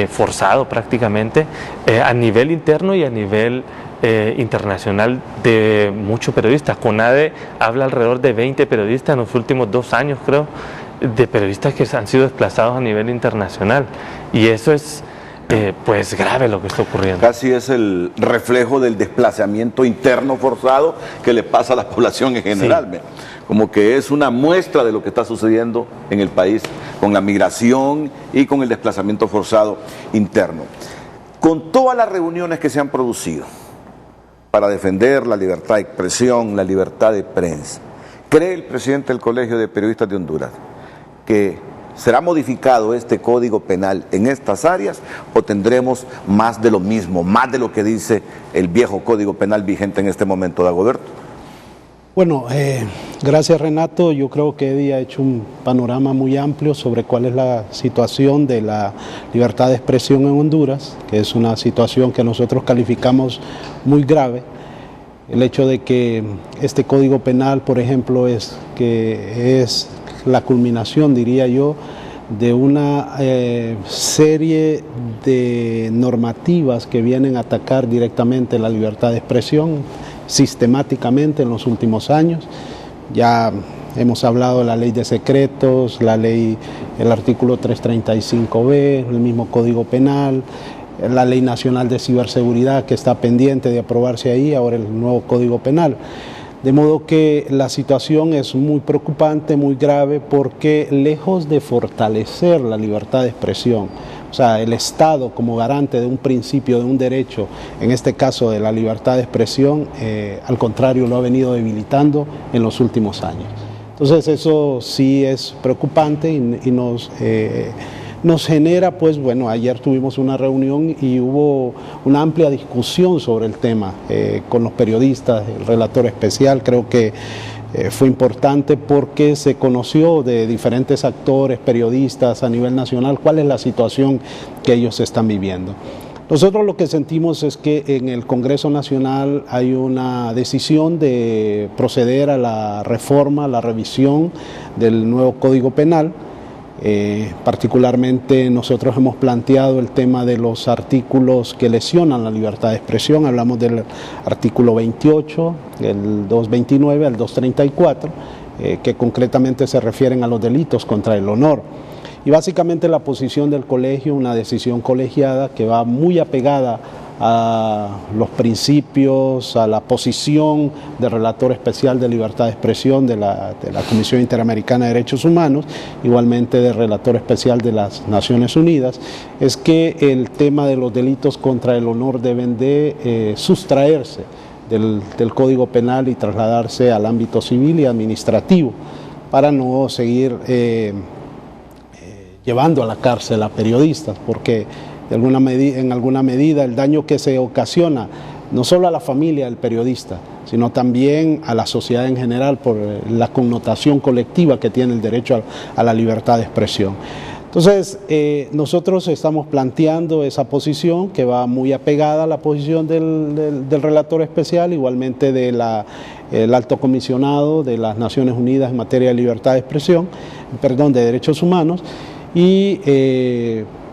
forzado prácticamente a nivel interno y a nivel internacional de muchos periodistas. CONADE habla alrededor de 20 periodistas en los últimos 2 años, creo, de periodistas que han sido desplazados a nivel internacional. Y eso es pues grave lo que está ocurriendo. Casi es el reflejo del desplazamiento interno forzado que le pasa a la población en general. Sí. Como que es una muestra de lo que está sucediendo en el país con la migración y con el desplazamiento forzado interno. Con todas las reuniones que se han producido para defender la libertad de expresión, la libertad de prensa, ¿cree el presidente del Colegio de Periodistas de Honduras que será modificado este Código Penal en estas áreas o tendremos más de lo mismo, más de lo que dice el viejo Código Penal vigente en este momento, Dagoberto? Bueno, gracias, Renato. Yo creo que Eddie ha hecho un panorama muy amplio sobre cuál es la situación de la libertad de expresión en Honduras, que es una situación que nosotros calificamos muy grave. El hecho de que este Código Penal, por ejemplo, es la culminación, diría yo, de una serie de normativas que vienen a atacar directamente la libertad de expresión sistemáticamente en los últimos años. Ya hemos hablado de la ley de secretos, el artículo 335B, el mismo Código Penal, la Ley Nacional de Ciberseguridad que está pendiente de aprobarse ahí, ahora el nuevo Código Penal. De modo que la situación es muy preocupante, muy grave, porque lejos de fortalecer la libertad de expresión, O sea, el Estado como garante de un principio, de un derecho, en este caso de la libertad de expresión, al contrario, lo ha venido debilitando en los últimos años. Entonces eso sí es preocupante y nos genera, pues bueno, ayer tuvimos una reunión y hubo una amplia discusión sobre el tema con los periodistas, el relator especial. Creo que fue importante porque se conoció de diferentes actores, periodistas a nivel nacional, cuál es la situación que ellos están viviendo. Nosotros lo que sentimos es que en el Congreso Nacional hay una decisión de proceder a la reforma, a la revisión del nuevo Código Penal. Particularmente nosotros hemos planteado el tema de los artículos que lesionan la libertad de expresión. Hablamos del artículo 28, el 229 al 234, que concretamente se refieren a los delitos contra el honor. Y básicamente la posición del colegio, una decisión colegiada que va muy apegada a los principios, a la posición del relator especial de libertad de expresión de la Comisión Interamericana de Derechos Humanos, igualmente del relator especial de las Naciones Unidas, es que el tema de los delitos contra el honor deben de sustraerse del Código Penal y trasladarse al ámbito civil y administrativo para no seguir llevando a la cárcel a periodistas, porque en alguna medida el daño que se ocasiona no solo a la familia del periodista, sino también a la sociedad en general por la connotación colectiva que tiene el derecho a la libertad de expresión. Entonces, nosotros estamos planteando esa posición que va muy apegada a la posición del relator especial, igualmente del alto comisionado de las Naciones Unidas en materia de libertad de expresión, de derechos humanos, y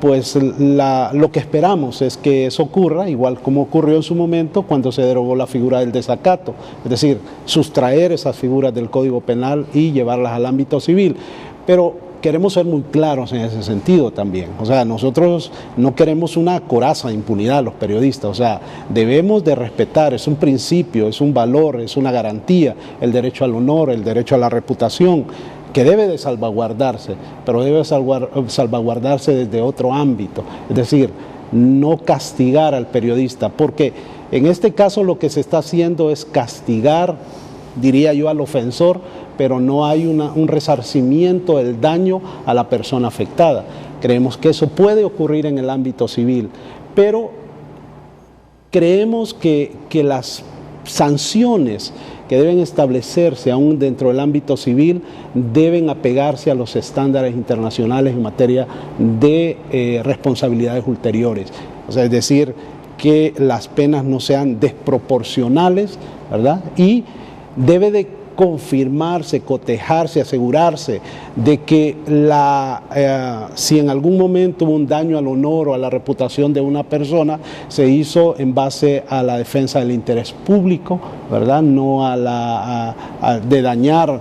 pues lo que esperamos es que eso ocurra, igual como ocurrió en su momento cuando se derogó la figura del desacato, es decir, sustraer esas figuras del Código Penal y llevarlas al ámbito civil. Pero queremos ser muy claros en ese sentido también. O sea, nosotros no queremos una coraza de impunidad a los periodistas. O sea, debemos de respetar, es un principio, es un valor, es una garantía, el derecho al honor, el derecho a la reputación, que debe de salvaguardarse, pero debe salvaguardarse desde otro ámbito. Es decir, no castigar al periodista, porque en este caso lo que se está haciendo es castigar, diría yo, al ofensor, pero no hay un resarcimiento del daño a la persona afectada. Creemos que eso puede ocurrir en el ámbito civil, pero creemos que las sanciones que deben establecerse aún dentro del ámbito civil deben apegarse a los estándares internacionales en materia de responsabilidades ulteriores. O sea, es decir, que las penas no sean desproporcionales, ¿verdad? Y debe de confirmarse, cotejarse, asegurarse de que si en algún momento hubo un daño al honor o a la reputación de una persona, se hizo en base a la defensa del interés público, ¿verdad? No de dañar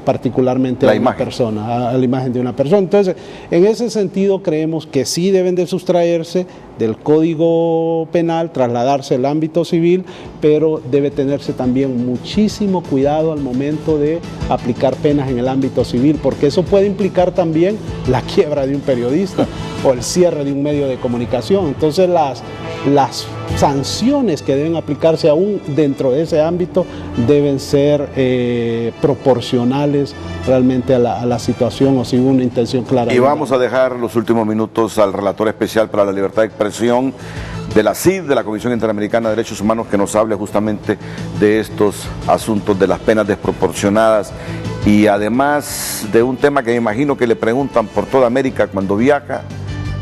particularmente a una persona, a la imagen de una persona. Entonces, en ese sentido creemos que sí deben de sustraerse del Código Penal, trasladarse al ámbito civil, pero debe tenerse también muchísimo cuidado al momento de aplicar penas en el ámbito civil, porque eso puede implicar también la quiebra de un periodista o el cierre de un medio de comunicación. Entonces las sanciones que deben aplicarse aún dentro de ese ámbito deben ser proporcionales realmente a la situación, o si hubo una intención clara. Y vamos a dejar los últimos minutos al relator especial para la libertad de expresión de la CID, de la Comisión Interamericana de Derechos Humanos, que nos hable justamente de estos asuntos de las penas desproporcionadas y además de un tema que me imagino que le preguntan por toda América cuando viaja.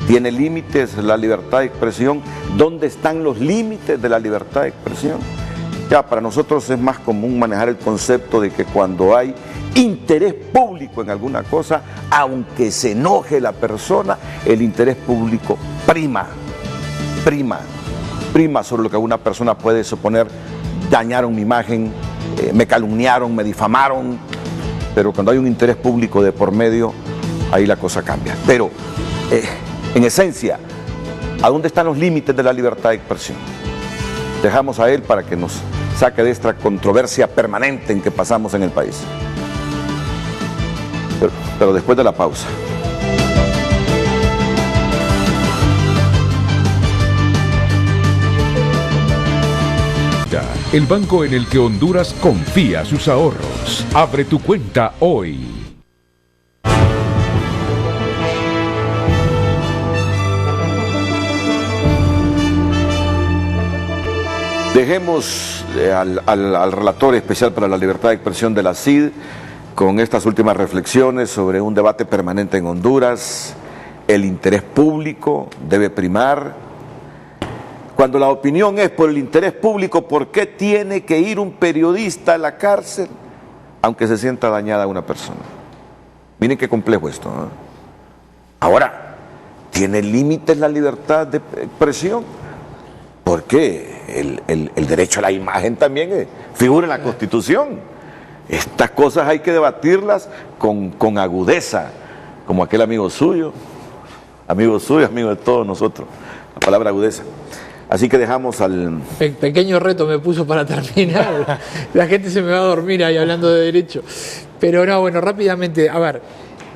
¿Tiene límites la libertad de expresión? ¿Dónde están los límites de la libertad de expresión? Ya, para nosotros es más común manejar el concepto de que cuando hay interés público en alguna cosa, aunque se enoje la persona, el interés público prima sobre lo que una persona puede suponer. Dañaron mi imagen, me calumniaron, me difamaron, pero cuando hay un interés público de por medio, ahí la cosa cambia. Pero en esencia, ¿a dónde están los límites de la libertad de expresión? Dejamos a él para que nos saque de esta controversia permanente en que pasamos en el país. Pero después de la pausa. el banco en el que Honduras confía sus ahorros. Abre tu cuenta hoy. Dejemos al relator especial para la libertad de expresión de la CID con estas últimas reflexiones sobre un debate permanente en Honduras. El interés público debe primar. Cuando la opinión es por el interés público, ¿por qué tiene que ir un periodista a la cárcel aunque se sienta dañada una persona? Miren qué complejo esto, ¿no? Ahora, ¿tiene límites la libertad de expresión? Porque el derecho a la imagen también figura en la Constitución. Estas cosas hay que debatirlas con agudeza, como aquel amigo suyo, amigo de todos nosotros, la palabra agudeza. Así que dejamos al... Pequeño reto me puso para terminar. La gente se me va a dormir ahí hablando de derecho. Pero no, bueno, rápidamente, a ver,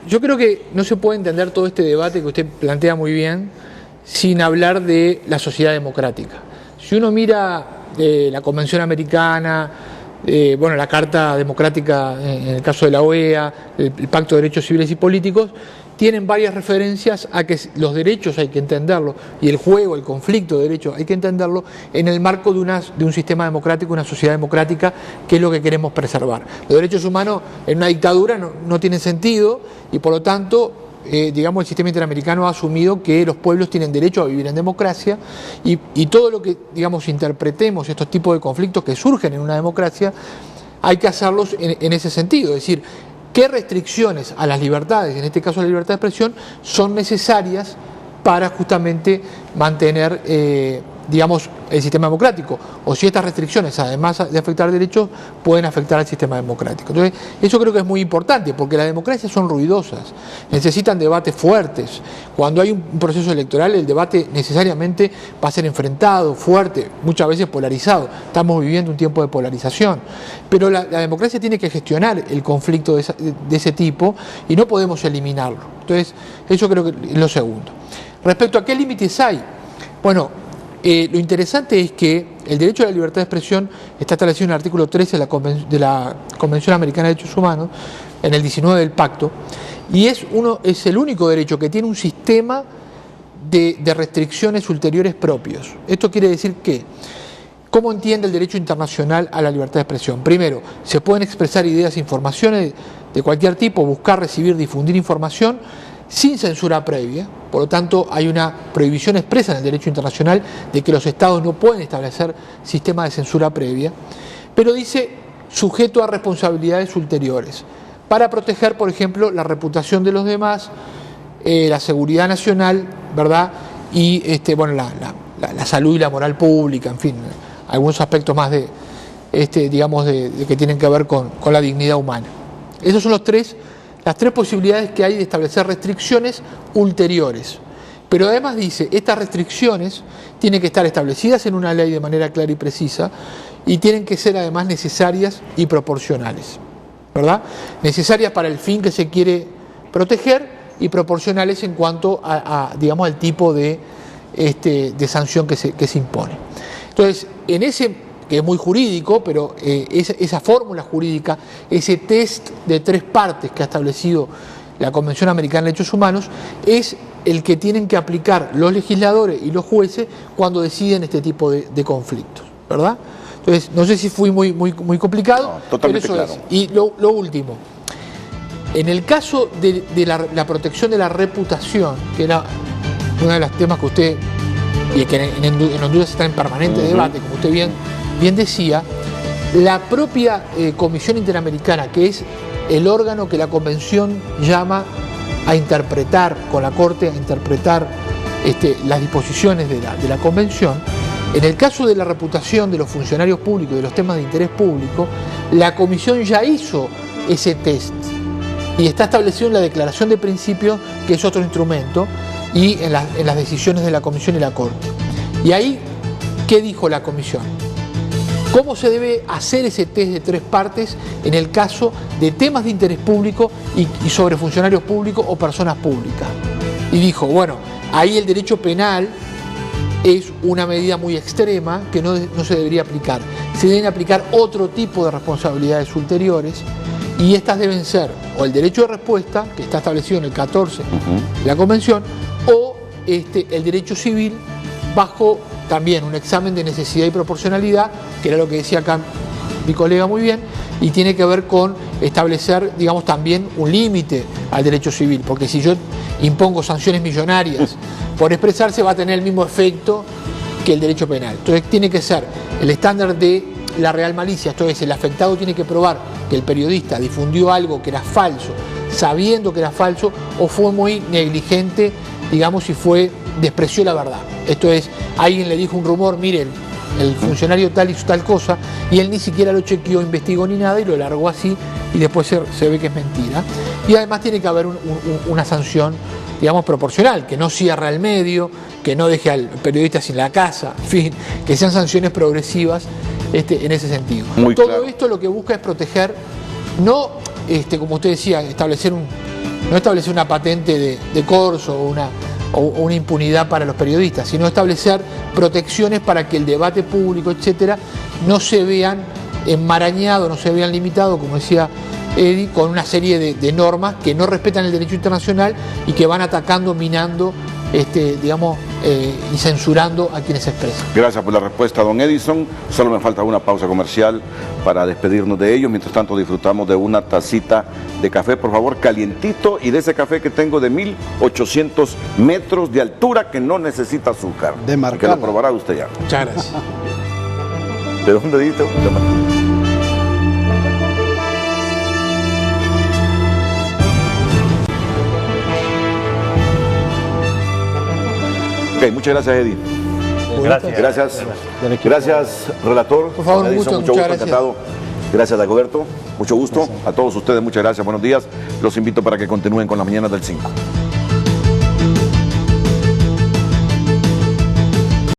yo creo que no se puede entender todo este debate que usted plantea muy bien sin hablar de la sociedad democrática. Si uno mira la Convención Americana, bueno, la Carta Democrática en el caso de la OEA, el Pacto de Derechos Civiles y Políticos, tienen varias referencias a que los derechos hay que entenderlo, y el juego, el conflicto de derechos hay que entenderlo en el marco de un sistema democrático, una sociedad democrática, que es lo que queremos preservar. Los derechos humanos en una dictadura no tienen sentido, y por lo tanto, digamos, el sistema interamericano ha asumido que los pueblos tienen derecho a vivir en democracia, y todo lo que, digamos, interpretemos estos tipos de conflictos que surgen en una democracia, hay que hacerlos en ese sentido, es decir, qué restricciones a las libertades, en este caso la libertad de expresión, son necesarias para justamente mantener, digamos, el sistema democrático, o si estas restricciones, además de afectar derechos, pueden afectar al sistema democrático. Entonces, eso creo que es muy importante, porque las democracias son ruidosas, necesitan debates fuertes. Cuando hay un proceso electoral, el debate necesariamente va a ser enfrentado, fuerte, muchas veces polarizado. Estamos viviendo un tiempo de polarización, pero la democracia tiene que gestionar el conflicto de ese tipo, y no podemos eliminarlo. Entonces, eso creo que es lo segundo. Respecto a qué límites hay, bueno, lo interesante es que el derecho a la libertad de expresión está establecido en el artículo 13 de la Convención Americana de Derechos Humanos, en el 19 del Pacto, y es el único derecho que tiene un sistema de restricciones ulteriores propios. Esto quiere decir que, ¿cómo entiende el derecho internacional a la libertad de expresión? Primero, se pueden expresar ideas e informaciones de cualquier tipo, buscar, recibir, difundir información, sin censura previa. Por lo tanto, hay una prohibición expresa en el derecho internacional de que los estados no pueden establecer sistemas de censura previa, pero dice sujeto a responsabilidades ulteriores, para proteger, por ejemplo, la reputación de los demás, la seguridad nacional, ¿verdad? Y bueno, la salud y la moral pública, en fin, algunos aspectos más digamos, de que tienen que ver con la dignidad humana. Esos son las tres posibilidades que hay de establecer restricciones ulteriores. Pero además dice, estas restricciones tienen que estar establecidas en una ley de manera clara y precisa, y tienen que ser además necesarias y proporcionales, ¿verdad? Necesarias para el fin que se quiere proteger y proporcionales en cuanto digamos, al tipo de sanción que se impone. Entonces, en ese, que es muy jurídico, pero esa fórmula jurídica, ese test de 3 partes que ha establecido la Convención Americana de Derechos Humanos, es el que tienen que aplicar los legisladores y los jueces cuando deciden este tipo de conflictos, ¿verdad? Entonces, no sé si fui muy complicado, no, totalmente pero eso claro. Es. Y lo último, en el caso de la protección de la reputación, que era uno de los temas que usted, y que en Honduras está en permanente debate, como usted bien decía, la propia Comisión Interamericana, que es el órgano que la Convención llama a interpretar con la Corte, a interpretar las disposiciones de la Convención, en el caso de la reputación de los funcionarios públicos y de los temas de interés público, la Comisión ya hizo ese test y está establecido en la Declaración de Principios, que es otro instrumento, y en las decisiones de la Comisión y la Corte. Y ahí, ¿qué dijo la Comisión? ¿Cómo se debe hacer ese test de 3 partes en el caso de temas de interés público y sobre funcionarios públicos o personas públicas? Y dijo, bueno, ahí el derecho penal es una medida muy extrema que no se debería aplicar. Se deben aplicar otro tipo de responsabilidades ulteriores y estas deben ser o el derecho de respuesta, que está establecido en el 14 de la Convención, o el derecho civil bajo también un examen de necesidad y proporcionalidad, que era lo que decía acá mi colega muy bien, y tiene que ver con establecer, digamos, también un límite al derecho civil, porque si yo impongo sanciones millonarias por expresarse, va a tener el mismo efecto que el derecho penal. Entonces tiene que ser el estándar de la real malicia, esto es, el afectado tiene que probar que el periodista difundió algo que era falso, sabiendo que era falso, o fue muy negligente, digamos, si despreció la verdad. Esto es, alguien le dijo un rumor, miren, el funcionario tal hizo tal cosa, y él ni siquiera lo chequeó, investigó ni nada, y lo largó así, y después se ve que es mentira. Y además tiene que haber una sanción, digamos, proporcional, que no cierre al medio, que no deje al periodista sin la casa, en fin, que sean sanciones progresivas en ese sentido. Todo esto lo que busca es proteger, no, como usted decía, no establecer una patente de corso o una impunidad para los periodistas, sino establecer protecciones para que el debate público, etcétera, no se vean enmarañados, no se vean limitados, como decía Eddie, con una serie de normas que no respetan el derecho internacional y que van atacando, minando, digamos, y censurando a quienes se expresan. Gracias por la respuesta, don Edison. Solo me falta una pausa comercial para despedirnos de ellos. Mientras tanto, disfrutamos de una tacita de café, por favor, calientito, y de ese café que tengo de 1800 metros de altura que no necesita azúcar. De marca. Que lo probará usted ya. Muchas gracias. ¿De dónde dice? Ok, muchas gracias, Eddie. Gracias. Gracias, relator. Por favor, Edison, mucho gusto, encantado. Gracias, Dagoberto. Mucho gusto. A todos ustedes, muchas gracias. Buenos días. Los invito para que continúen con las mañanas del 5.